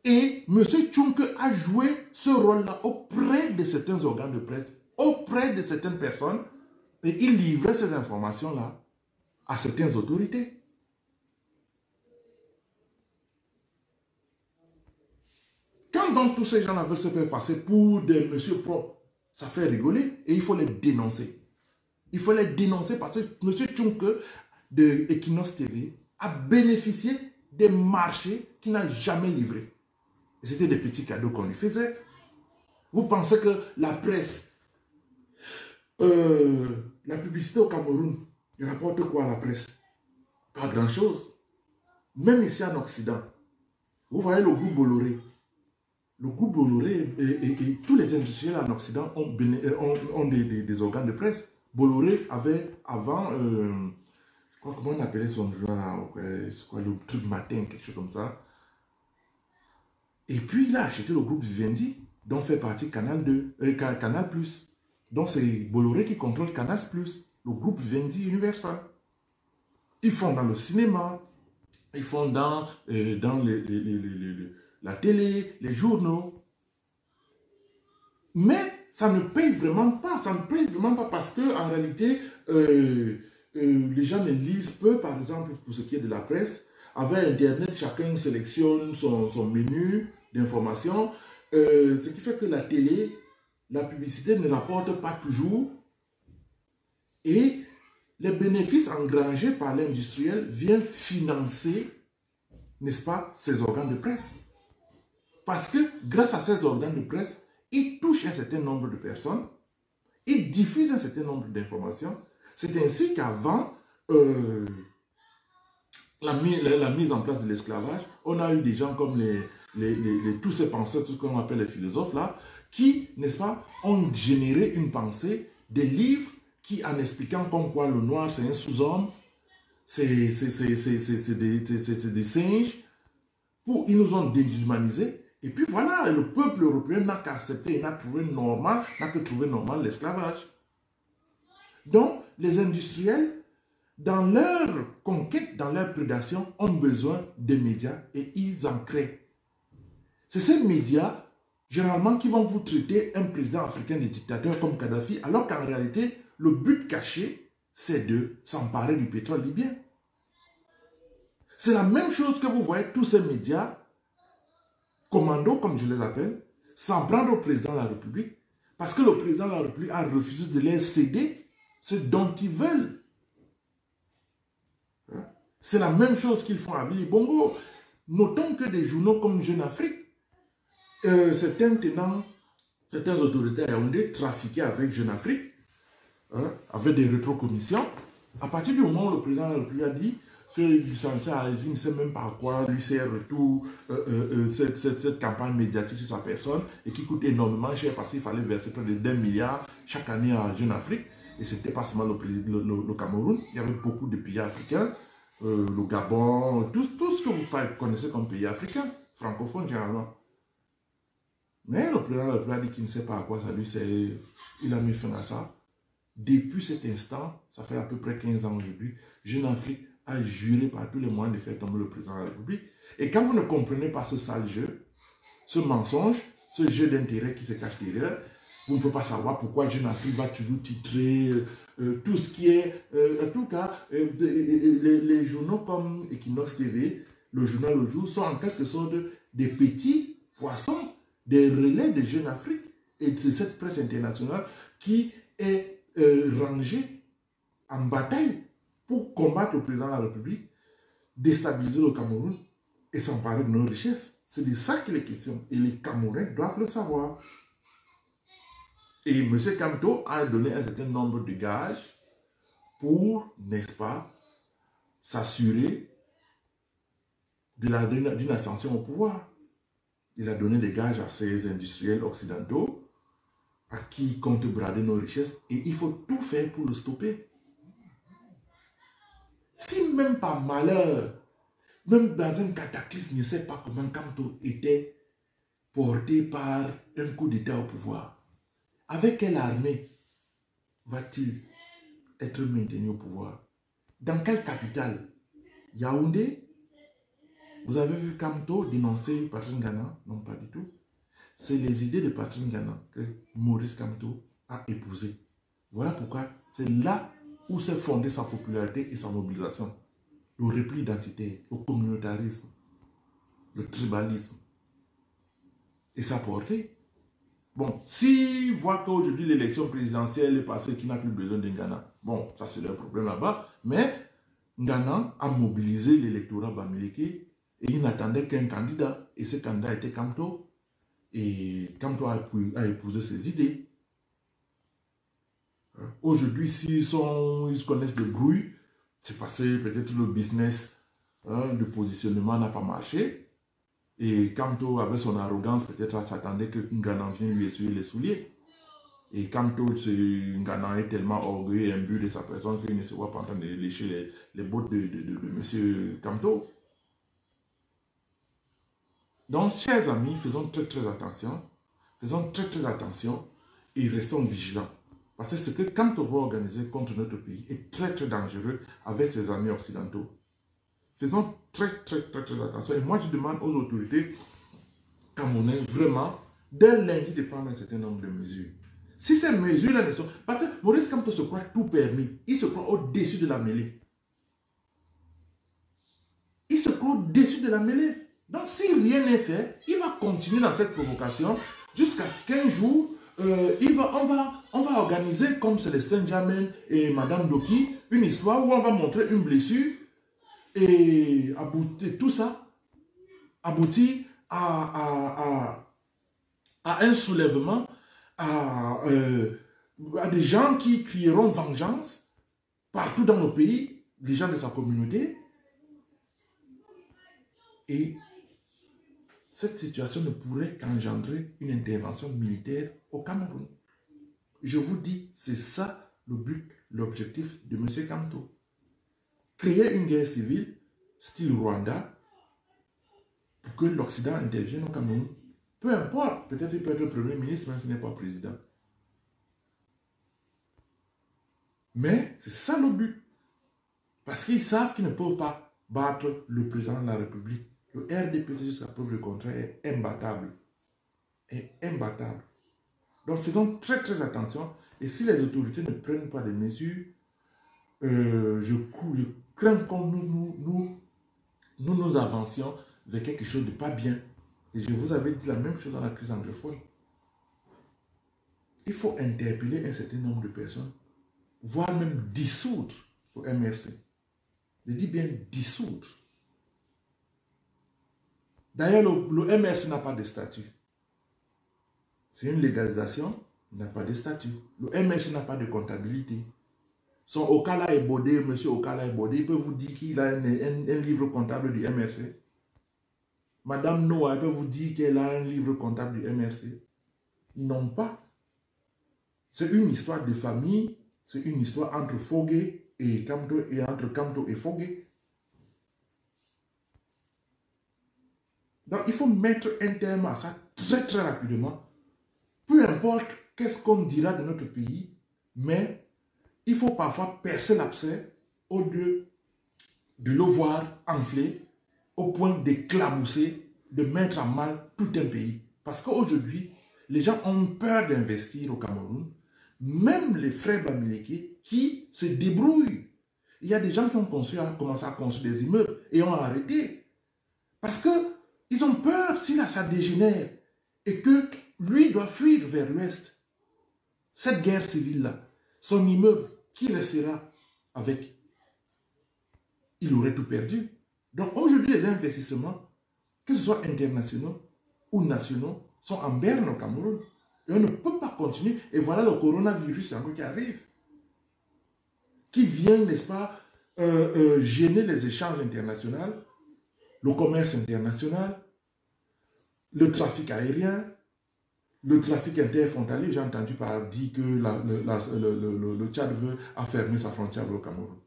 Et M. Tchunke a joué ce rôle-là auprès de certains organes de presse, auprès de certaines personnes, et il livrait ces informations-là à certaines autorités. Quand donc tous ces gens-là veulent se faire passer pour des messieurs propres, ça fait rigoler et il faut les dénoncer. Il faut les dénoncer parce que M. Tchunke de Equinox TV a bénéficié des marchés qu'il n'a jamais livrés. C'était des petits cadeaux qu'on lui faisait. Vous pensez que la presse, la publicité au Cameroun, il rapporte quoi à la presse? Pas grand-chose. Même ici en Occident, vous voyez le groupe Bolloré. Le groupe Bolloré et tous les industriels en Occident ont des organes de presse. Bolloré avait avant, comment on appelait son journal, c'est quoi, le truc matin, quelque chose comme ça. Et puis il a acheté le groupe Vivendi, dont fait partie Canal 2, Canal+. Donc c'est Bolloré qui contrôle Canal+, le groupe Vivendi Universal. Ils font dans le cinéma, ils font dans la télé, les journaux. Mais ça ne paye vraiment pas. Ça ne paye vraiment pas parce que en réalité, les gens ne lisent peu, par exemple, pour ce qui est de la presse. Avec Internet, chacun sélectionne son menu d'information. Ce qui fait que la télé, la publicité ne rapporte pas toujours. Et les bénéfices engrangés par l'industriel viennent financer, n'est-ce pas, ces organes de presse. Parce que grâce à ces organes de presse, ils touchent un certain nombre de personnes, ils diffusent un certain nombre d'informations. C'est ainsi qu'avant la mise en place de l'esclavage, on a eu des gens comme tous ces penseurs, tout ce qu'on appelle les philosophes là, qui, n'est-ce pas, ont généré une pensée, des livres qui, en expliquant comme quoi le noir c'est un sous-homme, c'est des singes, ils nous ont déshumanisés. Et puis voilà, le peuple européen n'a qu'à accepter, n'a que trouvé normal l'esclavage. Donc, les industriels, dans leur conquête, dans leur prédation, ont besoin des médias et ils en créent. C'est ces médias, généralement, qui vont vous traiter un président africain de dictateur comme Kadhafi, alors qu'en réalité, le but caché, c'est de s'emparer du pétrole libyen. C'est la même chose que vous voyez tous ces médias, commando, comme je les appelle, s'en prendre au président de la République, parce que le président de la République a refusé de les céder ce dont ils veulent. C'est la même chose qu'ils font à Willy Bongo. Notons que des journaux comme Jeune Afrique, certaines autorités à Yaoundé trafiquaient avec Jeune Afrique, avec des rétrocommissions. À partir du moment où le président de la République a dit que Lucien Alesi ne sait même pas à quoi lui sert tout cette campagne médiatique sur sa personne et qui coûte énormément cher parce qu'il fallait verser près de 1 milliard chaque année à Jeune Afrique. Et ce n'était pas seulement le Cameroun, il y avait beaucoup de pays africains, le Gabon, tout ce que vous connaissez comme pays africains, francophones généralement. Mais le président de la République a dit qu'il ne sait pas à quoi ça lui sert. Il a mis fin à ça. Depuis cet instant, ça fait à peu près 15 ans aujourd'hui, Jeune Afrique a juré par tous les moyens de faire tomber le président de la République. Et quand vous ne comprenez pas ce sale jeu, ce mensonge, ce jeu d'intérêt qui se cache derrière, vous ne pouvez pas savoir pourquoi Jeune Afrique va toujours titrer tout ce qui est... en tout cas, les journaux comme Equinox TV, le journal Le Jour, sont en quelque sorte des petits poissons, des relais de Jeune Afrique et de cette presse internationale qui est rangée en bataille pour combattre le président de la République, déstabiliser le Cameroun et s'emparer de nos richesses. C'est de ça qu'il est question. Et les Camerounais doivent le savoir. Et M. Kamto a donné un certain nombre de gages pour, n'est-ce pas, s'assurer d'une ascension au pouvoir. Il a donné des gages à ces industriels occidentaux à qui compte brader nos richesses et il faut tout faire pour le stopper. Si même par malheur, même dans un cataclysme, je ne sais pas comment Kamto était porté par un coup d'État au pouvoir, avec quelle armée va-t-il être maintenu au pouvoir? Dans quelle capitale? Yaoundé? Vous avez vu Kamto dénoncer Patrice Ngana? Non, pas du tout. C'est les idées de Patrice Ngana que Maurice Kamto a épousées. Voilà pourquoi c'est là où s'est fondée sa popularité et sa mobilisation. Le repli identitaire, le communautarisme, le tribalisme. Et ça a porté. Bon, s'ils voient qu'aujourd'hui l'élection présidentielle est passée et qu'il n'a plus besoin de Ngana, bon, ça c'est leur problème là-bas, mais Ngana a mobilisé l'électorat bamileke et il n'attendait qu'un candidat. Et ce candidat était Kamto. Et Kamto a épousé ses idées. Aujourd'hui, s'ils se connaissent de brouille, c'est parce que peut-être le business de positionnement n'a pas marché. Et Kamto, avec son arrogance, peut-être s'attendait que Ngana vienne lui essuyer les souliers. Et Kamto, Ngana est tellement orgueilleux et imbu de sa personne qu'il ne se voit pas en train de lécher les bottes de M. Kamto. Donc, chers amis, faisons très attention. Faisons très attention et restons vigilants. Parce que ce que Kamto va organiser contre notre pays est très dangereux avec ses amis occidentaux. Faisons très attention. Et moi, je demande aux autorités camerounaises vraiment, dès lundi, de prendre un certain nombre de mesures. Si ces mesures-là ne sont... Parce que Maurice Kamto se croit tout permis. Il se croit au-dessus de la mêlée. Il se croit au-dessus de la mêlée. Donc, si rien n'est fait, il va continuer dans cette provocation jusqu'à ce qu'un jour, on va organiser, comme Célestin Jamin et Madame Doki, une histoire où on va montrer une blessure et tout ça aboutit à un soulèvement, à des gens qui crieront vengeance partout dans le pays, des gens de sa communauté. Et cette situation ne pourrait qu'engendrer une intervention militaire au Cameroun. Je vous dis, c'est ça le but, l'objectif de M. Kamto. Créer une guerre civile, style Rwanda, pour que l'Occident intervienne au Cameroun. Peu importe, peut-être il peut être Premier ministre, même s'il n'est pas président. Mais c'est ça le but. Parce qu'ils savent qu'ils ne peuvent pas battre le président de la République. Le RDPC, jusqu'à preuve le contraire, est imbattable. Est imbattable. Donc faisons très attention. Et si les autorités ne prennent pas des mesures, je crains que nous avancions vers quelque chose de pas bien. Et je vous avais dit la même chose dans la crise anglophone. Il faut interpeller un certain nombre de personnes, voire même dissoudre le MRC. Je dis bien dissoudre. D'ailleurs, le MRC n'a pas de statut. C'est une légalisation, il n'a pas de statut. Le MRC n'a pas de comptabilité. Son Okala est bodé, M. Okala est bodé, il peut vous dire qu'il a un livre comptable du MRC. Madame Noah peut vous dire qu'elle a un livre comptable du MRC. Ils n'ont pas. C'est une histoire de famille, c'est une histoire entre Fogué et Kamto, et entre Kamto et Fogué. Donc, il faut mettre un terme à ça très rapidement. Peu importe qu'est-ce qu'on dira de notre pays, mais il faut parfois percer l'abcès au lieu de le voir enfler au point d'éclabousser, de mettre à mal tout un pays. Parce qu'aujourd'hui, les gens ont peur d'investir au Cameroun, même les frères Bamileke qui se débrouillent. Il y a des gens qui ont commencé à construire des immeubles et ont arrêté. Parce qu'ils ont peur si là ça dégénère et que lui doit fuir vers l'ouest. Cette guerre civile-là, son immeuble, qui restera avec? Il aurait tout perdu. Donc aujourd'hui, les investissements, que ce soit internationaux ou nationaux, sont en berne au Cameroun. Et on ne peut pas continuer. Et voilà le coronavirus encore qui arrive. Qui vient, n'est-ce pas, gêner les échanges internationaux, le commerce international, le trafic aérien, le trafic interfrontalier. J'ai entendu dire que le Tchad veut fermer sa frontière avec le Cameroun.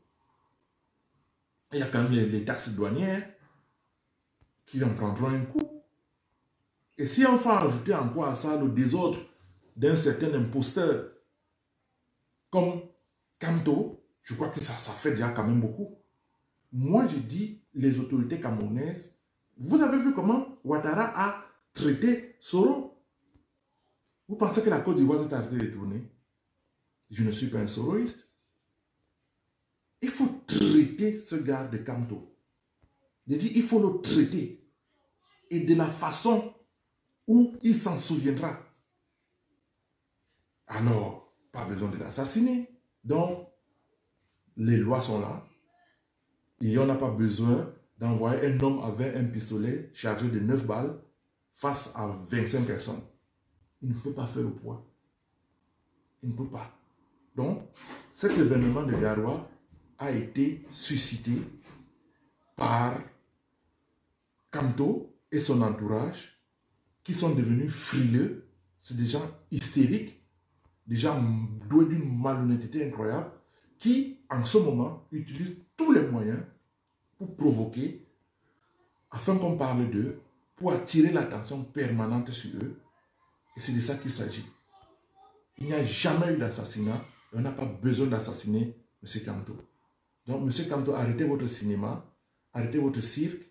Il y a quand même les taxes douanières qui en prendront un coup. Et si on fait ajouter encore à ça le désordre d'un certain imposteur comme Kamto, je crois que ça fait déjà quand même beaucoup. Moi, je dis, les autorités camerounaises, Vous avez vu comment Ouattara a traité Soro? Vous pensez que la Côte d'Ivoire s'est arrêtée de tourner? Je ne suis pas un soroïste. Il faut traiter ce gars de Kamto. J'ai dit, il faut le traiter. Et de la façon où il s'en souviendra. Alors, pas besoin de l'assassiner. Donc, les lois sont là. Il n'y en a pas besoin d'envoyer un homme avec un pistolet chargé de 9 balles face à 25 personnes. Il ne peut pas faire le poids. Il ne peut pas. Donc, cet événement de Garoua a été suscité par Kamto et son entourage qui sont devenus frileux. C'est des gens hystériques, des gens doués d'une malhonnêteté incroyable qui, en ce moment, utilisent tous les moyens pour provoquer, afin qu'on parle d'eux, pour attirer l'attention permanente sur eux. Et c'est de ça qu'il s'agit. Il n'y a jamais eu d'assassinat et on n'a pas besoin d'assassiner M. Kamto. Donc, M. Kamto, arrêtez votre cinéma, arrêtez votre cirque,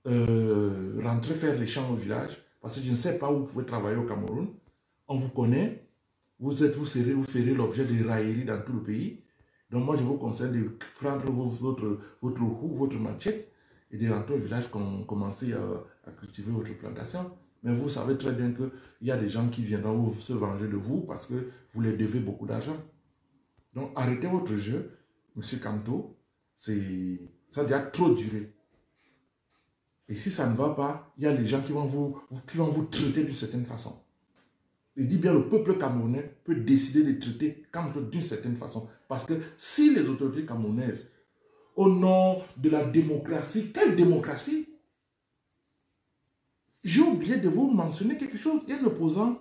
rentrez faire les champs au village, parce que je ne sais pas où vous pouvez travailler au Cameroun. On vous connaît, vous ferez l'objet de railleries dans tout le pays. Donc moi, je vous conseille de prendre votre roue, votre machette, et de rentrer au village, commencer à cultiver votre plantation. Mais vous savez très bien qu'il y a des gens qui viendront se venger de vous parce que vous leur devez beaucoup d'argent. Donc arrêtez votre jeu, M. Kamto, ça a déjà trop duré. Et si ça ne va pas, il y a des gens qui vont vous traiter d'une certaine façon. Il dit bien le peuple camerounais peut décider de traiter Kamto d'une certaine façon. Parce que si les autorités camerounaises, au nom de la démocratie, quelle démocratie? J'ai oublié de vous mentionner quelque chose. Il y a un opposant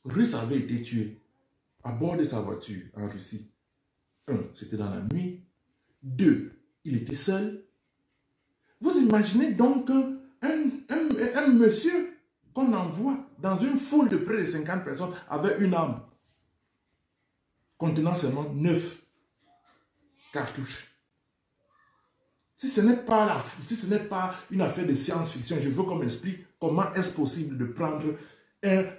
russe avait été tué à bord de sa voiture en Russie. 1, c'était dans la nuit. 2, il était seul. Vous imaginez donc un monsieur qu'on envoie dans une foule de près de 50 personnes avec une arme contenant seulement 9 cartouches. Si ce n'est pas une affaire de science-fiction, je veux qu'on m'explique comment est-ce possible de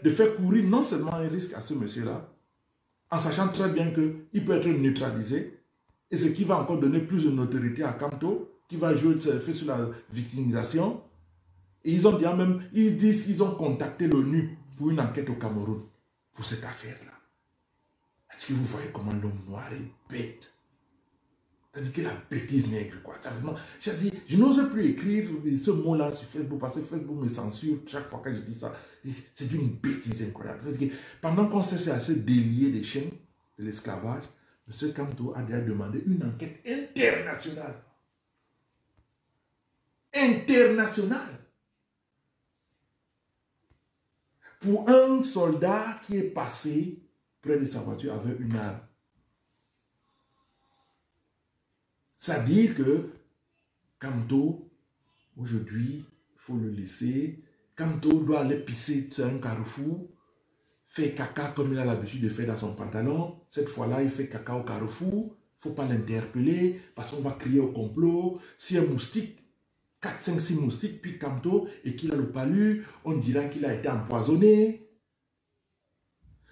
de faire courir non seulement un risque à ce monsieur-là, en sachant très bien qu'il peut être neutralisé, et ce qui va encore donner plus de notoriété à Kamto, qui va jouer sur la victimisation. Et ils ont dit même, ils ont contacté l'ONU pour une enquête au Cameroun, pour cette affaire-là. Est-ce que vous voyez comment l'homme noir est bête? C'est-à-dire que la bêtise nègre, quoi. Je n'ose plus écrire ce mot-là sur Facebook parce que Facebook me censure chaque fois que je dis ça. C'est d'une bêtise incroyable. C'est-à-dire que pendant qu'on s'est à se délier des chaînes de l'esclavage, M. Kamto a déjà demandé une enquête internationale. Internationale. Pour un soldat qui est passé près de sa voiture avec une arme. C'est-à-dire que Kamto, aujourd'hui, il faut le laisser. Kamto doit aller pisser sur un carrefour, faire caca comme il a l'habitude de faire dans son pantalon. Cette fois-là, il fait caca au carrefour. Il ne faut pas l'interpeller parce qu'on va crier au complot. Si un moustique, 4, 5, 6 moustiques piquent Kamto et qu'il a le palu, on dira qu'il a été empoisonné.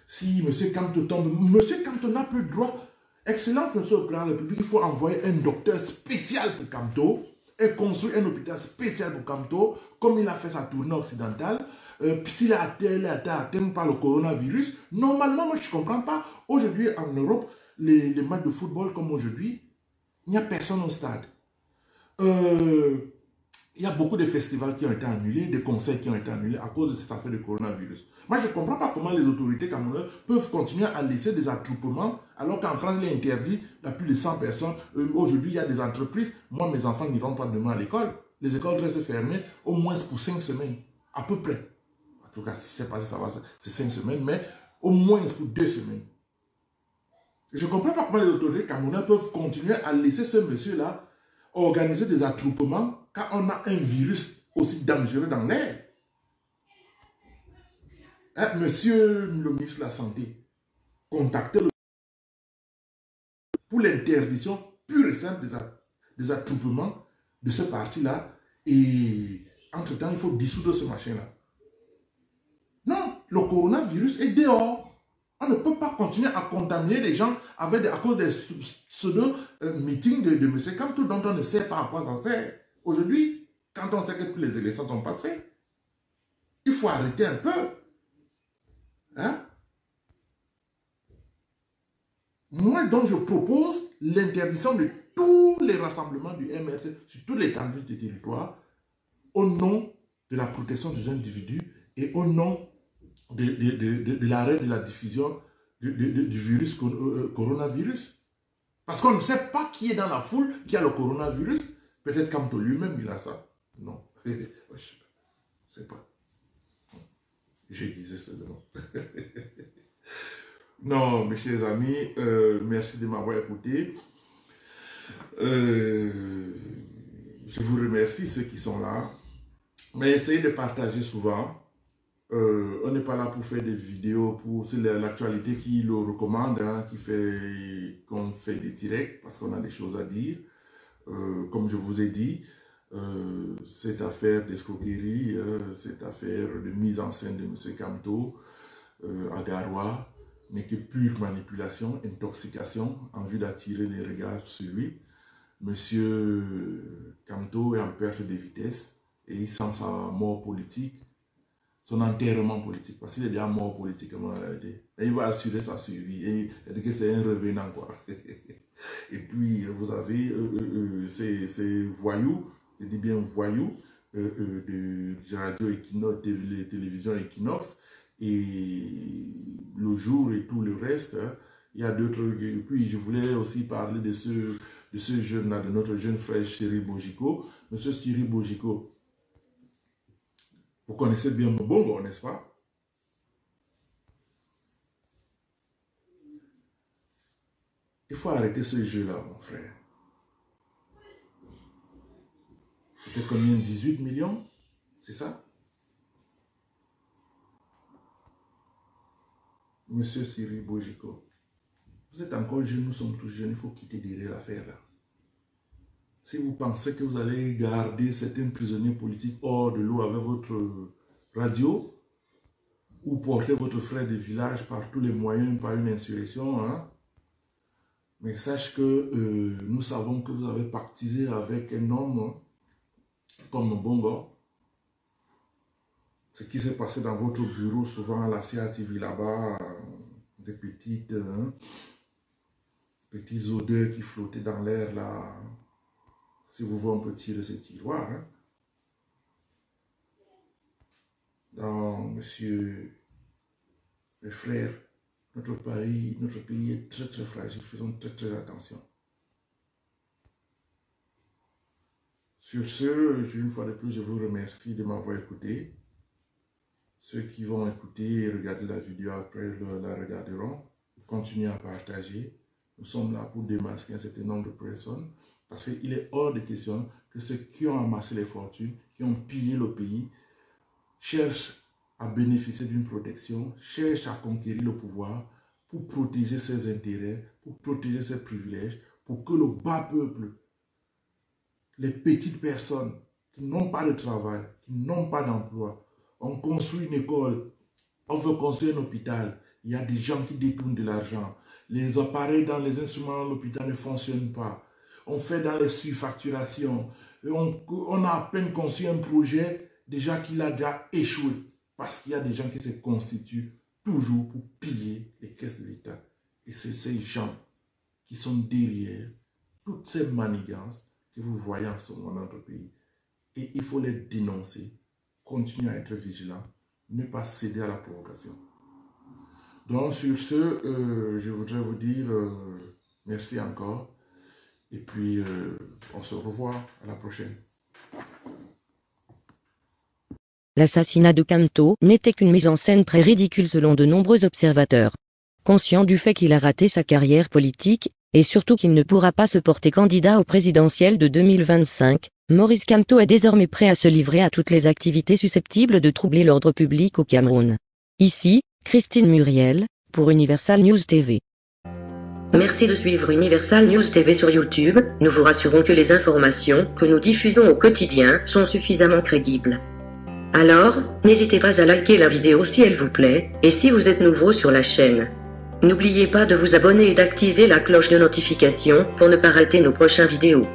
Si M. Kamto tombe, M. Kamto n'a plus le droit. Excellence, monsieur le président de la République, il faut envoyer un docteur spécial pour Kamto et construire un hôpital spécial pour Kamto, comme il a fait sa tournée occidentale. S'il a été atteint par le coronavirus, normalement, moi je ne comprends pas. Aujourd'hui, en Europe, les matchs de football comme aujourd'hui, il n'y a personne au stade. Il y a beaucoup de festivals qui ont été annulés, des concerts qui ont été annulés à cause de cette affaire de coronavirus. Moi, je ne comprends pas comment les autorités camerounaises peuvent continuer à laisser des attroupements alors qu'en France, il est interdit, il y a plus de 100 personnes. Aujourd'hui, il y a des entreprises. Moi, mes enfants n'iront pas demain à l'école. Les écoles restent fermées au moins pour 5 semaines, à peu près. En tout cas, si je ne sais pas si ça va, c'est 5 semaines, mais au moins pour 2 semaines. Je ne comprends pas comment les autorités camerounaises peuvent continuer à laisser ce monsieur-là organiser des attroupements quand on a un virus aussi dangereux dans l'air. Hein, monsieur le ministre de la Santé, contactez le pour l'interdiction pure et simple des attroupements de ce parti-là Et entre-temps, il faut dissoudre ce machin-là. Non, le coronavirus est dehors. On ne peut pas continuer à contaminer les gens avec à cause des pseudo-meetings de M. Kamto dont on ne sait pas à quoi ça sert. Aujourd'hui, quand on sait que toutes les élections sont passées, il faut arrêter un peu. Hein? Moi, donc, je propose l'interdiction de tous les rassemblements du MRC sur toute l'étendue du territoire au nom de la protection des individus et au nom de l'arrêt de la diffusion du virus coronavirus. Parce qu'on ne sait pas qui est dans la foule qui a le coronavirus. Peut-être Kamto lui-même, il a ça. Non. Je ne sais pas. Je disais seulement. Non, mes chers amis, merci de m'avoir écouté. Je vous remercie, ceux qui sont là. Mais essayez de partager souvent. On n'est pas là pour faire des vidéos, c'est l'actualité qui le recommande, hein, qu'on fait des directs, parce qu'on a des choses à dire. Comme je vous ai dit, cette affaire d'escroquerie, cette affaire de mise en scène de M. Kamto à Garoua, n'est que pure manipulation, intoxication, en vue d'attirer les regards sur lui. Monsieur Kamto est en perte de vitesse et il sent sa mort politique, son enterrement politique, parce qu'il est déjà mort politiquement en réalité. Et il va assurer sa survie. Et il dit que c'est un revenant, quoi. Et puis, vous avez ces voyous, je dis bien voyous, de radio Equinox, de télévision Equinox, et le jour et tout le reste, hein, il y a d'autres. Et puis, je voulais aussi parler de ce jeune-là, de notre jeune frère Chéri Bojiko. Monsieur Chéri Bojiko, vous connaissez bien Mbongo, n'est-ce pas? Il faut arrêter ce jeu-là, mon frère. C'était combien? 18 millions? C'est ça? Monsieur Cyril Bojiko, vous êtes encore jeune, nous sommes tous jeunes, il faut quitter derrière l'affaire là. Si vous pensez que vous allez garder certains prisonniers politiques hors de l'eau avec votre radio, ou porter votre frère de village par tous les moyens, par une insurrection, hein, mais sache que nous savons que vous avez pactisé avec un homme comme Bongo. Ce qui s'est passé dans votre bureau, souvent à la CATV là-bas, des petites odeurs qui flottaient dans l'air là. Si vous voulez, on peut tirer ces tiroirs. Hein. Donc, monsieur les frères, notre pays est très très fragile. Faisons très très attention. Sur ce, une fois de plus, je vous remercie de m'avoir écouté. Ceux qui vont écouter et regarder la vidéo après la regarderont. Continuez à partager. Nous sommes là pour démasquer un certain nombre de personnes. Parce qu'il est hors de question que ceux qui ont amassé les fortunes, qui ont pillé le pays, cherchent à bénéficier d'une protection, cherchent à conquérir le pouvoir pour protéger ses intérêts, pour protéger ses privilèges, pour que le bas peuple, les petites personnes qui n'ont pas de travail, qui n'ont pas d'emploi, on construit une école, on veut construire un hôpital, il y a des gens qui détournent de l'argent, les appareils dans les instruments de l'hôpital ne fonctionnent pas, on fait dans les surfacturations, on a à peine construit un projet déjà qu'il a déjà échoué, parce qu'il y a des gens qui se constituent toujours pour piller les caisses de l'État. Et c'est ces gens qui sont derrière toutes ces manigances que vous voyez en ce moment dans notre pays. Et il faut les dénoncer, continuer à être vigilant, ne pas céder à la provocation. Donc sur ce, je voudrais vous dire merci encore. Et puis, on se revoit à la prochaine. L'assassinat de Kamto n'était qu'une mise en scène très ridicule selon de nombreux observateurs. Conscient du fait qu'il a raté sa carrière politique, et surtout qu'il ne pourra pas se porter candidat au présidentiel de 2025, Maurice Kamto est désormais prêt à se livrer à toutes les activités susceptibles de troubler l'ordre public au Cameroun. Ici, Christine Muriel, pour Universal News TV. Merci de suivre Universal News TV sur YouTube, nous vous rassurons que les informations que nous diffusons au quotidien sont suffisamment crédibles. Alors, n'hésitez pas à liker la vidéo si elle vous plaît, et si vous êtes nouveau sur la chaîne. N'oubliez pas de vous abonner et d'activer la cloche de notification pour ne pas rater nos prochaines vidéos.